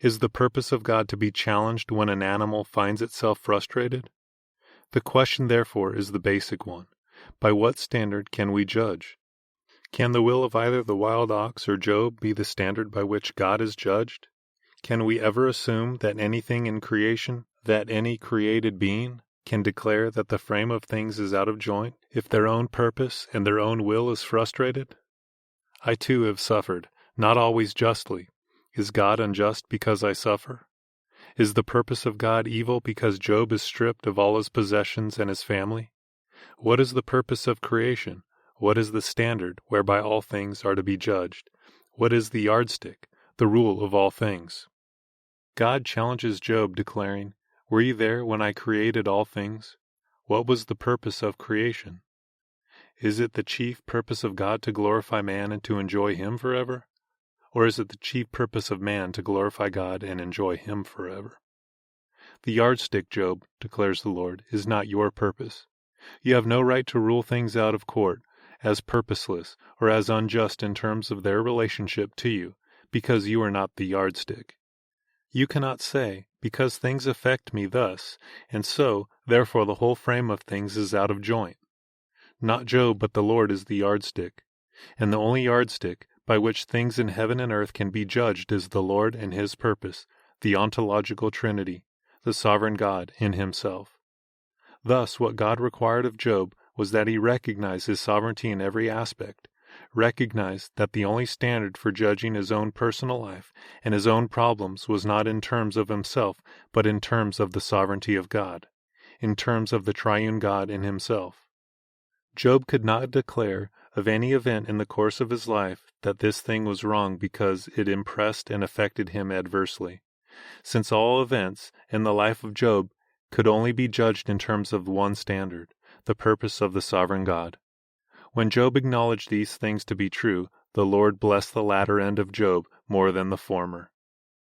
Is the purpose of God to be challenged when an animal finds itself frustrated? The question, therefore, is the basic one. By what standard can we judge? Can the will of either the wild ox or Job be the standard by which God is judged? Can we ever assume that anything in creation, that any created being, can declare that the frame of things is out of joint, if their own purpose and their own will is frustrated? I too have suffered, not always justly. Is God unjust because I suffer? Is the purpose of God evil because Job is stripped of all his possessions and his family? What is the purpose of creation? What is the standard whereby all things are to be judged? What is the yardstick, the rule of all things? God challenges Job, declaring, Were ye there when I created all things? What was the purpose of creation? Is it the chief purpose of God to glorify man and to enjoy him forever? Or is it the chief purpose of man to glorify God and enjoy him forever? The yardstick, Job, declares the Lord, is not your purpose. You have no right to rule things out of court as purposeless or as unjust in terms of their relationship to you, because you are not the yardstick. You cannot say, because things affect me thus, and so, therefore the whole frame of things is out of joint. Not Job, but the Lord is the yardstick, and the only yardstick by which things in heaven and earth can be judged is the Lord and his purpose, the ontological Trinity, the sovereign God in himself. Thus, what God required of Job was that he recognize his sovereignty in every aspect, recognize that the only standard for judging his own personal life and his own problems was not in terms of himself, but in terms of the sovereignty of God, in terms of the triune God in himself. Job could not declare of any event in the course of his life that this thing was wrong because it impressed and affected him adversely, since all events in the life of Job could only be judged in terms of one standard, the purpose of the sovereign God. When Job acknowledged these things to be true, The Lord blessed the latter end of Job more than the former.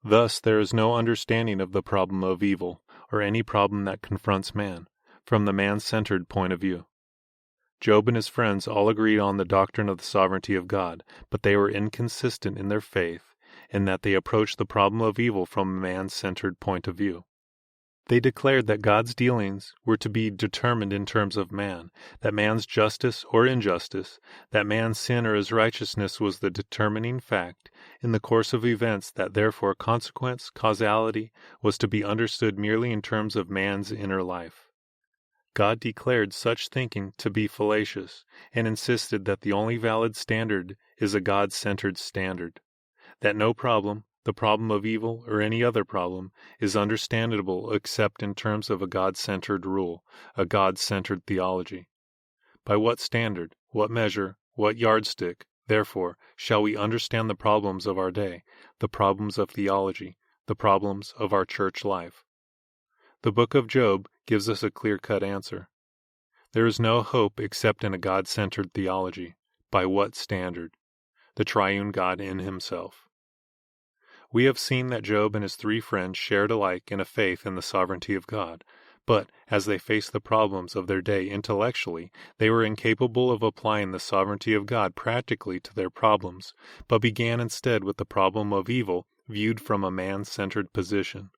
Thus there is no understanding of the problem of evil, or any problem that confronts man, from the man-centered point of view. Job and his friends all agreed on the doctrine of the sovereignty of God, but they were inconsistent in their faith, in that they approached the problem of evil from a man-centered point of view. They declared that God's dealings were to be determined in terms of man, that man's justice or injustice, that man's sin or his righteousness was the determining fact in the course of events, that therefore consequence, causality, was to be understood merely in terms of man's inner life. God declared such thinking to be fallacious, and insisted that the only valid standard is a God-centered standard, that no problem, the problem of evil or any other problem, is understandable except in terms of a God-centered rule, a God-centered theology. By what standard, what measure, what yardstick, therefore, shall we understand the problems of our day, the problems of theology, the problems of our church life? The book of Job gives us a clear-cut answer. There is no hope except in a God-centered theology. By what standard? The triune God in himself. We have seen that Job and his three friends shared alike in a faith in the sovereignty of God, but as they faced the problems of their day intellectually, they were incapable of applying the sovereignty of God practically to their problems, but began instead with the problem of evil viewed from a man-centered position.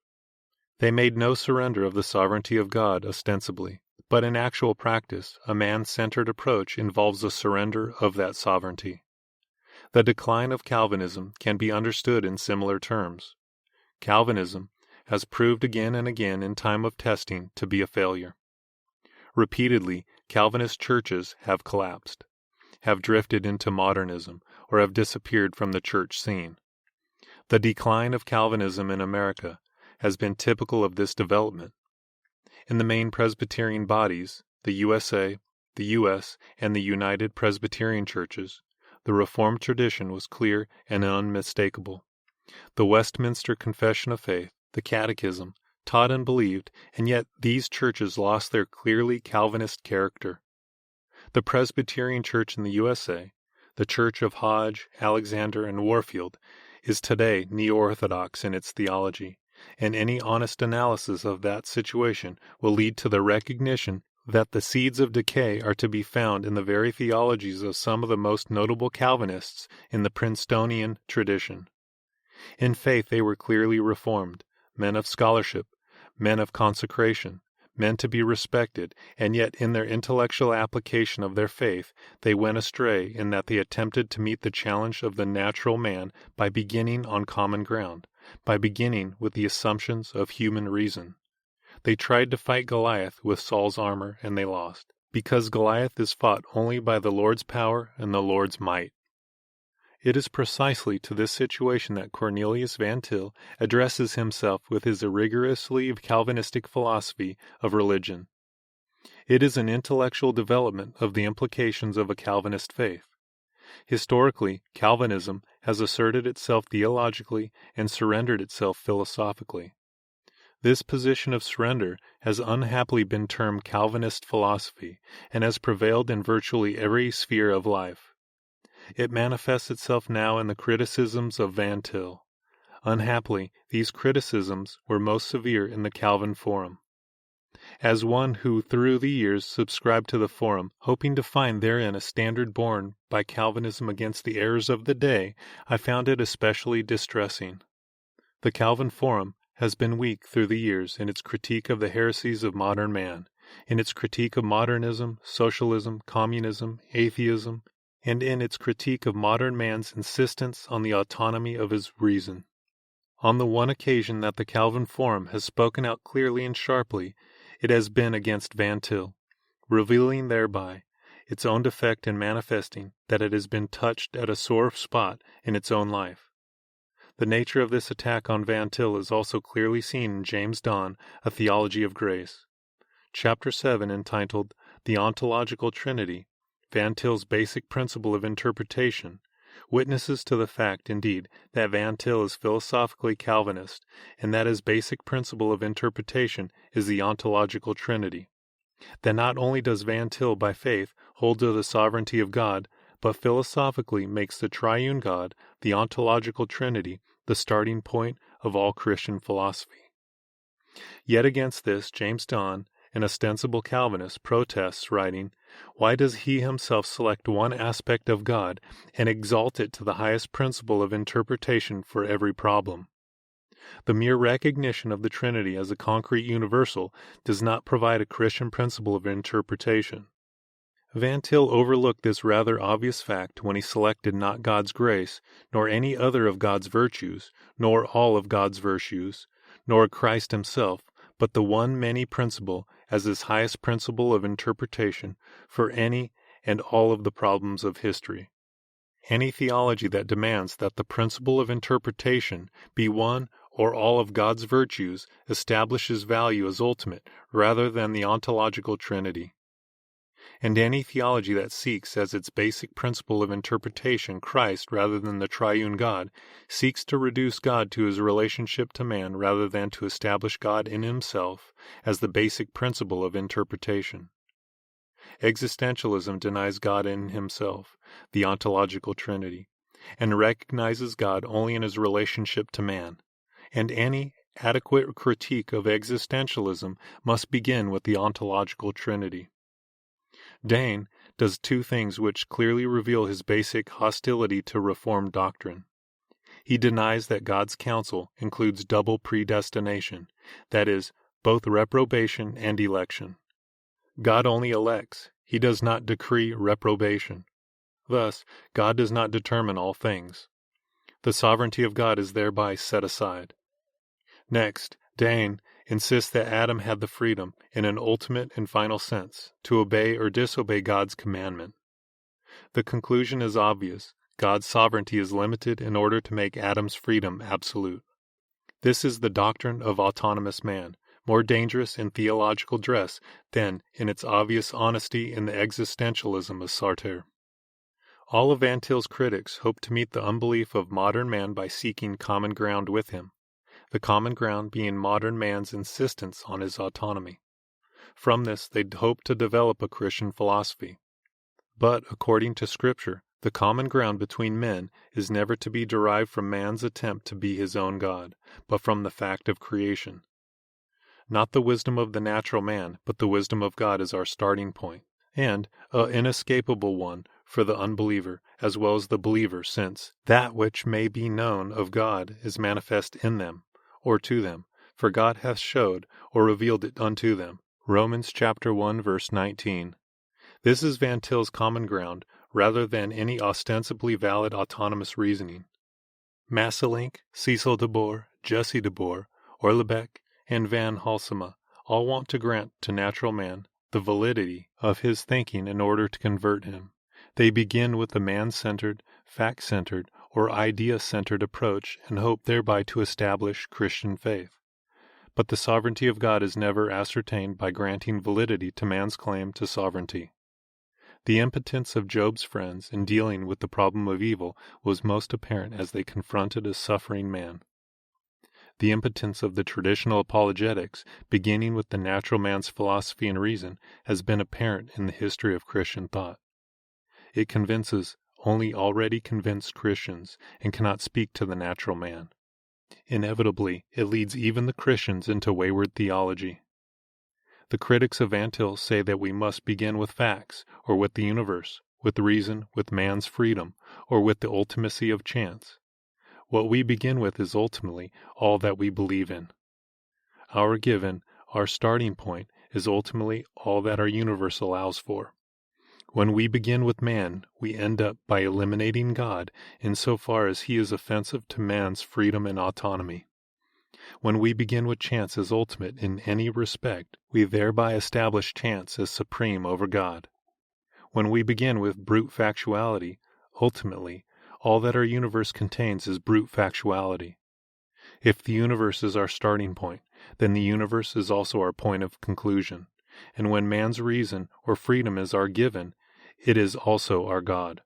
They made no surrender of the sovereignty of God ostensibly, but in actual practice, a man-centered approach involves a surrender of that sovereignty. The decline of Calvinism can be understood in similar terms. Calvinism has proved again and again in time of testing to be a failure. Repeatedly, Calvinist churches have collapsed, have drifted into modernism, or have disappeared from the church scene. The decline of Calvinism in America has been typical of this development. In the main Presbyterian bodies, the USA, the U.S., and the United Presbyterian Churches, the Reformed tradition was clear and unmistakable. The Westminster Confession of Faith, the Catechism, taught and believed, and yet these churches lost their clearly Calvinist character. The Presbyterian Church in the USA, the Church of Hodge, Alexander, and Warfield, is today neo-orthodox in its theology, and any honest analysis of that situation will lead to the recognition that the seeds of decay are to be found in the very theologies of some of the most notable Calvinists in the Princetonian tradition. In faith they were clearly reformed, men of scholarship, men of consecration, men to be respected, and yet in their intellectual application of their faith they went astray in that they attempted to meet the challenge of the natural man by beginning on common ground, by beginning with the assumptions of human reason. They tried to fight Goliath with Saul's armor, and they lost, because Goliath is fought only by the Lord's power and the Lord's might. It is precisely to this situation that Cornelius Van Til addresses himself with his rigorously Calvinistic philosophy of religion. It is an intellectual development of the implications of a Calvinist faith. Historically, Calvinism has asserted itself theologically and surrendered itself philosophically. This position of surrender has unhappily been termed Calvinist philosophy, and has prevailed in virtually every sphere of life. It manifests itself now in the criticisms of Van Til. Unhappily, these criticisms were most severe in the Calvin Forum. As one who through the years subscribed to the Forum, hoping to find therein a standard borne by Calvinism against the errors of the day, I found it especially distressing. The Calvin Forum has been weak through the years in its critique of the heresies of modern man, in its critique of modernism, socialism, communism, atheism, and in its critique of modern man's insistence on the autonomy of his reason. On the one occasion that the Calvin Forum has spoken out clearly and sharply, it has been against Van Til, revealing thereby its own defect and manifesting that it has been touched at a sore spot in its own life. The nature of this attack on Van Til is also clearly seen in James Donne, A Theology of Grace. Chapter 7, entitled The Ontological Trinity, Van Til's basic principle of interpretation, witnesses to the fact, indeed, that Van Til is philosophically Calvinist, and that his basic principle of interpretation is the ontological Trinity. That not only does Van Til by faith hold to the sovereignty of God, but philosophically makes the triune God, the ontological Trinity, the starting point of all Christian philosophy. Yet against this, James Donne, an ostensible Calvinist, protests, writing, "Why does he himself select one aspect of God and exalt it to the highest principle of interpretation for every problem? The mere recognition of the Trinity as a concrete universal does not provide a Christian principle of interpretation." Van Til overlooked this rather obvious fact when he selected not God's grace, nor any other of God's virtues, nor all of God's virtues, nor Christ himself, but the one many principle as his highest principle of interpretation for any and all of the problems of history. Any theology that demands that the principle of interpretation be one or all of God's virtues establishes value as ultimate rather than the ontological Trinity. And any theology that seeks as its basic principle of interpretation Christ rather than the triune God seeks to reduce God to his relationship to man rather than to establish God in himself as the basic principle of interpretation. Existentialism denies God in himself, the ontological Trinity, and recognizes God only in his relationship to man. And any adequate critique of existentialism must begin with the ontological Trinity. Dane does two things which clearly reveal his basic hostility to Reformed doctrine. He denies that God's counsel includes double predestination, that is, both reprobation and election. God only elects, he does not decree reprobation. Thus, God does not determine all things. The sovereignty of God is thereby set aside. Next, Dane insists that Adam had the freedom, in an ultimate and final sense, to obey or disobey God's commandment. The conclusion is obvious. God's sovereignty is limited in order to make Adam's freedom absolute. This is the doctrine of autonomous man, more dangerous in theological dress than in its obvious honesty in the existentialism of Sartre. All of Van Til's critics hope to meet the unbelief of modern man by seeking common ground with him, the common ground being modern man's insistence on his autonomy. From this they hope to develop a Christian philosophy. But, according to Scripture, the common ground between men is never to be derived from man's attempt to be his own God, but from the fact of creation. Not the wisdom of the natural man, but the wisdom of God is our starting point, and an inescapable one for the unbeliever as well as the believer, since that which may be known of God is manifest in them, or to them, for God hath showed or revealed it unto them. Romans chapter 1, verse 19. This is Van Til's common ground, rather than any ostensibly valid autonomous reasoning. Masselink, Cecil de Boer, Jesse de Boer, Orlebeck, and Van Halsema all want to grant to natural man the validity of his thinking in order to convert him. They begin with a man-centered, fact-centered, or idea-centered approach and hope thereby to establish Christian faith. But the sovereignty of God is never ascertained by granting validity to man's claim to sovereignty. The impotence of Job's friends in dealing with the problem of evil was most apparent as they confronted a suffering man. The impotence of the traditional apologetics, beginning with the natural man's philosophy and reason, has been apparent in the history of Christian thought. It convinces only already convinced Christians and cannot speak to the natural man. Inevitably, it leads even the Christians into wayward theology. The critics of Van Til say that we must begin with facts, or with the universe, with reason, with man's freedom, or with the ultimacy of chance. What we begin with is ultimately all that we believe in. Our starting point is ultimately all that our universe allows for. When we begin with man, we end up by eliminating God insofar as he is offensive to man's freedom and autonomy. When we begin with chance as ultimate in any respect, we thereby establish chance as supreme over God. When we begin with brute factuality, ultimately, all that our universe contains is brute factuality. If the universe is our starting point, then the universe is also our point of conclusion. And when man's reason or freedom is our given, it is also our God.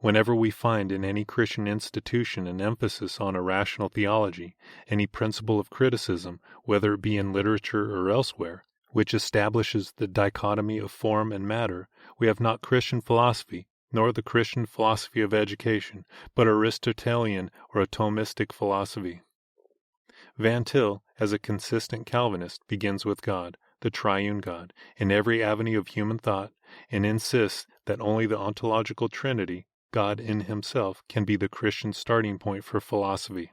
Whenever we find in any Christian institution an emphasis on a rational theology, any principle of criticism, whether it be in literature or elsewhere, which establishes the dichotomy of form and matter, we have not Christian philosophy, nor the Christian philosophy of education, but Aristotelian or Thomistic philosophy. Van Til, as a consistent Calvinist, begins with God, the triune God, in every avenue of human thought, and insists that only the ontological Trinity, God in himself, can be the Christian starting point for philosophy.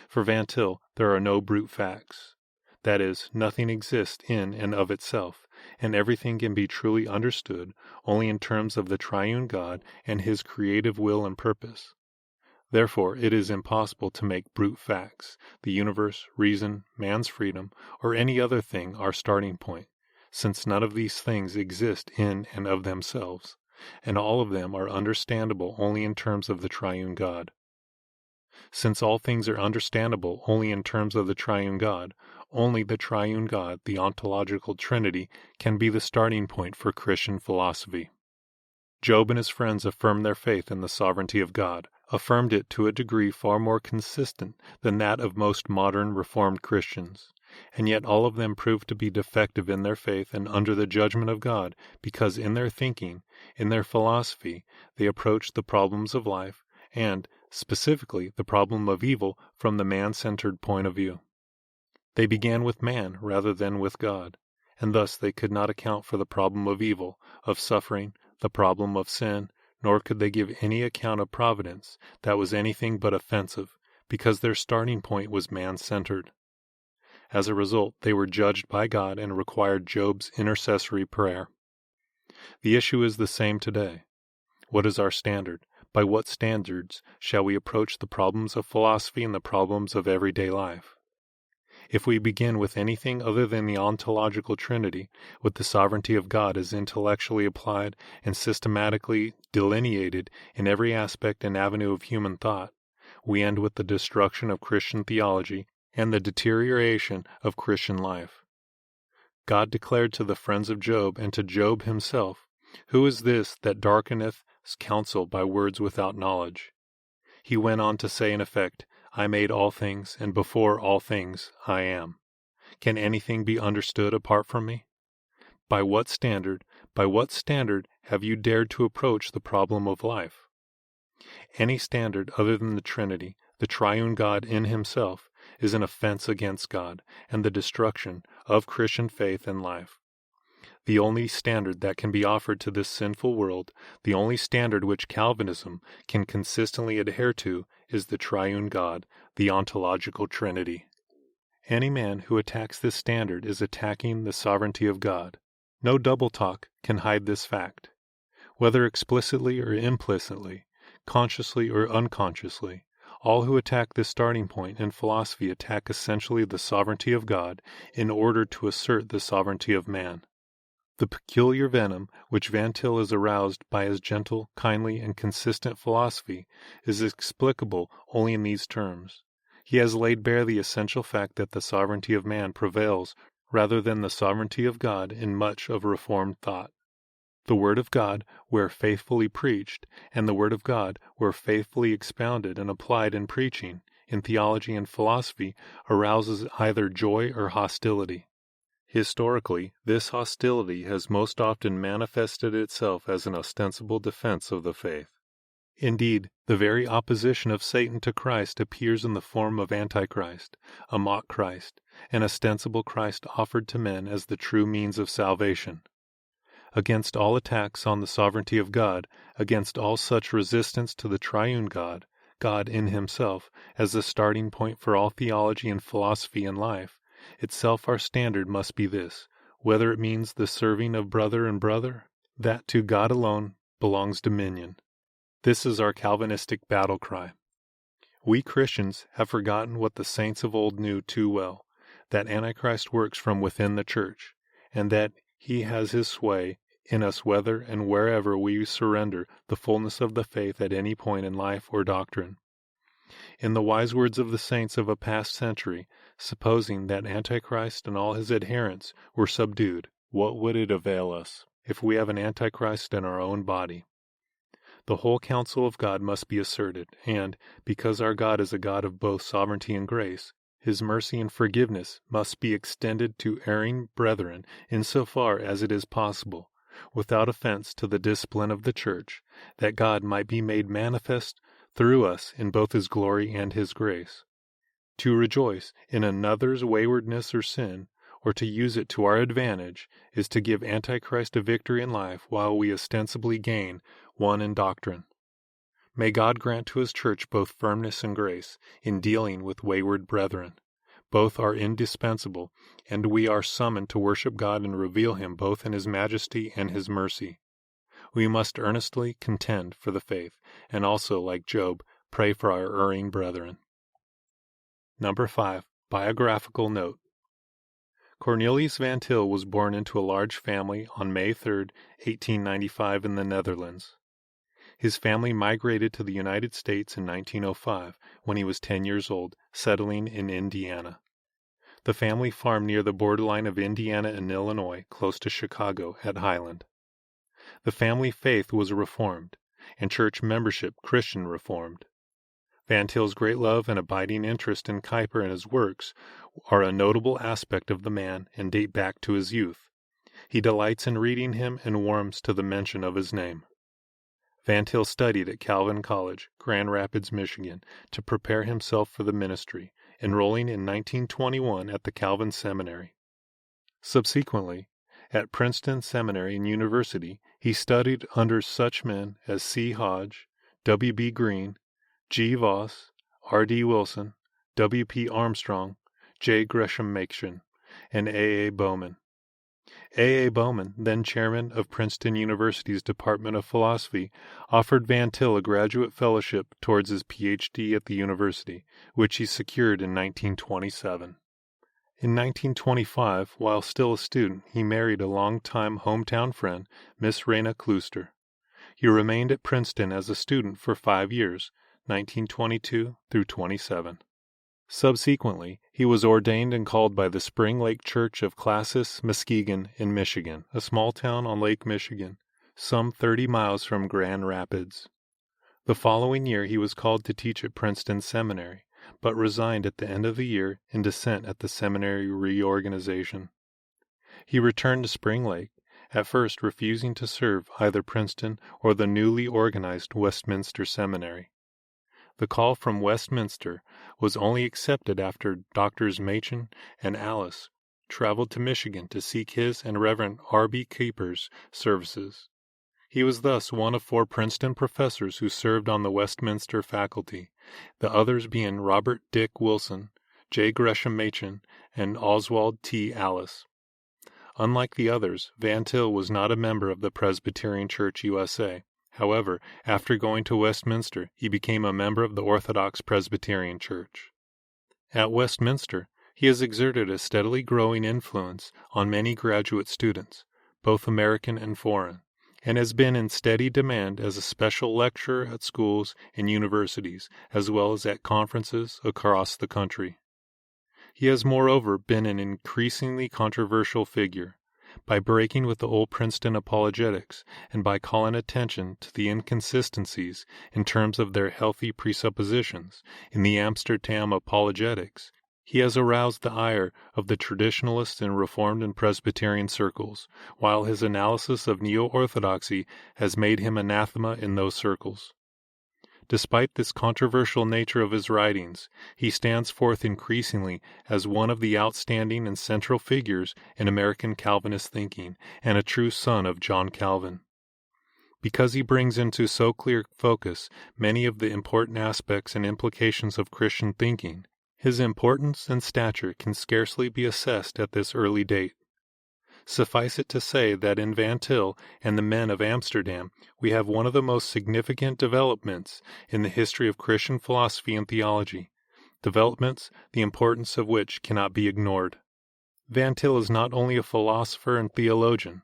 For Van Til, there are no brute facts. That is, nothing exists in and of itself, and everything can be truly understood only in terms of the triune God and his creative will and purpose. Therefore, it is impossible to make brute facts, the universe, reason, man's freedom, or any other thing our starting point, since none of these things exist in and of themselves, and all of them are understandable only in terms of the triune God. Since all things are understandable only in terms of the triune God, only the triune God, the ontological Trinity, can be the starting point for Christian philosophy. Job and his friends affirmed their faith in the sovereignty of God, affirmed it to a degree far more consistent than that of most modern Reformed Christians, and yet all of them proved to be defective in their faith and under the judgment of God, because in their thinking, in their philosophy, they approached the problems of life, and, specifically, the problem of evil from the man-centered point of view. They began with man rather than with God, and thus they could not account for the problem of evil, of suffering, the problem of sin, nor could they give any account of providence that was anything but offensive, because their starting point was man-centered. As a result, they were judged by God and required Job's intercessory prayer. The issue is the same today. What is our standard? By what standards shall we approach the problems of philosophy and the problems of everyday life? If we begin with anything other than the ontological Trinity, with the sovereignty of God as intellectually applied and systematically delineated in every aspect and avenue of human thought, we end with the destruction of Christian theology and the deterioration of Christian life. God declared to the friends of Job and to Job himself, "Who is this that darkeneth counsel by words without knowledge?" He went on to say in effect, "I made all things, and before all things I am. Can anything be understood apart from me? By what standard have you dared to approach the problem of life? Any standard other than the Trinity, the triune God in himself, is an offense against God and the destruction of Christian faith and life. The only standard that can be offered to this sinful world, the only standard which Calvinism can consistently adhere to, is the triune God, the ontological Trinity. Any man who attacks this standard is attacking the sovereignty of God. No double talk can hide this fact. Whether explicitly or implicitly, consciously or unconsciously, all who attack this starting point in philosophy attack essentially the sovereignty of God in order to assert the sovereignty of man. The peculiar venom which Van Til has aroused by his gentle, kindly, and consistent philosophy is explicable only in these terms. He has laid bare the essential fact that the sovereignty of man prevails rather than the sovereignty of God in much of Reformed thought. The Word of God, where faithfully preached, and the Word of God, where faithfully expounded and applied in preaching, in theology and philosophy, arouses either joy or hostility. Historically, this hostility has most often manifested itself as an ostensible defense of the faith. Indeed, the very opposition of Satan to Christ appears in the form of Antichrist, a mock Christ, an ostensible Christ offered to men as the true means of salvation. Against all attacks on the sovereignty of God, against all such resistance to the triune God, God in himself, as the starting point for all theology and philosophy and life, itself our standard must be this, whether it means the serving of brother and brother, that to God alone belongs dominion. This is our Calvinistic battle cry. We Christians have forgotten what the saints of old knew too well, that Antichrist works from within the church, and that he has his sway in us whether and wherever we surrender the fullness of the faith at any point in life or doctrine. In the wise words of the saints of a past century, supposing that Antichrist and all his adherents were subdued, what would it avail us if we have an Antichrist in our own body? The whole counsel of God must be asserted, and, because our God is a God of both sovereignty and grace, his mercy and forgiveness must be extended to erring brethren insofar as it is possible, without offense to the discipline of the Church, that God might be made manifest through us in both his glory and his grace. To rejoice in another's waywardness or sin, or to use it to our advantage, is to give Antichrist a victory in life while we ostensibly gain one in doctrine. May God grant to his Church both firmness and grace in dealing with wayward brethren. Both are indispensable, and we are summoned to worship God and reveal him both in his majesty and his mercy. We must earnestly contend for the faith, and also, like Job, pray for our erring brethren. Number 5. Biographical Note. Cornelius Van Til was born into a large family on May 3, 1895 in the Netherlands. His family migrated to the United States in 1905 when he was 10 years old, settling in Indiana. The family farmed near the borderline of Indiana and Illinois, close to Chicago, at Highland. The family faith was Reformed, and church membership Christian Reformed. Van Til's great love and abiding interest in Kuyper and his works are a notable aspect of the man and date back to his youth. He delights in reading him and warms to the mention of his name. Van Til studied at Calvin College, Grand Rapids, Michigan, to prepare himself for the ministry, enrolling in 1921 at the Calvin Seminary. Subsequently, at Princeton Seminary and University, he studied under such men as C. Hodge, W. B. Green, G. Voss, R. D. Wilson, W. P. Armstrong, J. Gresham Machen, and A. A. Bowman. A. A. Bowman, then chairman of Princeton University's Department of Philosophy, offered Van Til a graduate fellowship towards his Ph.D. at the university, which he secured in 1927. In 1925, while still a student, he married a long-time hometown friend, Miss Raina Klooster. He remained at Princeton as a student for 5 years, 1922 through 27. Subsequently, he was ordained and called by the Spring Lake Church of Classis, Muskegon in Michigan, a small town on Lake Michigan, some 30 miles from Grand Rapids. The following year he was called to teach at Princeton Seminary, but resigned at the end of the year in dissent at the seminary reorganization. He returned to Spring Lake, at first refusing to serve either Princeton or the newly organized Westminster Seminary. The call from Westminster was only accepted after Doctors Machen and Alice traveled to Michigan to seek his and Reverend R. B. Kuyper's services. He was thus one of 4 Princeton professors who served on the Westminster faculty, the others being Robert Dick Wilson, J. Gresham Machen, and Oswald T. Alice. Unlike the others, Van Til was not a member of the Presbyterian Church USA. However, after going to Westminster, he became a member of the Orthodox Presbyterian Church. At Westminster, he has exerted a steadily growing influence on many graduate students, both American and foreign, and has been in steady demand as a special lecturer at schools and universities, as well as at conferences across the country. He has moreover been an increasingly controversial figure, by breaking with the old Princeton apologetics and by calling attention to the inconsistencies in terms of their healthy presuppositions in the Amsterdam apologetics. He has aroused the ire of the traditionalists in Reformed and Presbyterian circles, while his analysis of neo-orthodoxy has made him anathema in those circles. Despite this controversial nature of his writings, he stands forth increasingly as one of the outstanding and central figures in American Calvinist thinking, and a true son of John Calvin. Because he brings into so clear focus many of the important aspects and implications of Christian thinking, his importance and stature can scarcely be assessed at this early date. Suffice it to say that in Van Til and the men of Amsterdam we have one of the most significant developments in the history of Christian philosophy and theology, developments the importance of which cannot be ignored. Van Til is not only a philosopher and theologian.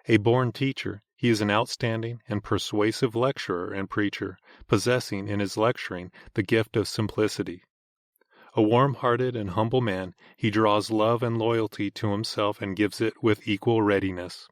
A born teacher, he is an outstanding and persuasive lecturer and preacher, possessing in his lecturing the gift of simplicity. A warm-hearted and humble man, he draws love and loyalty to himself and gives it with equal readiness.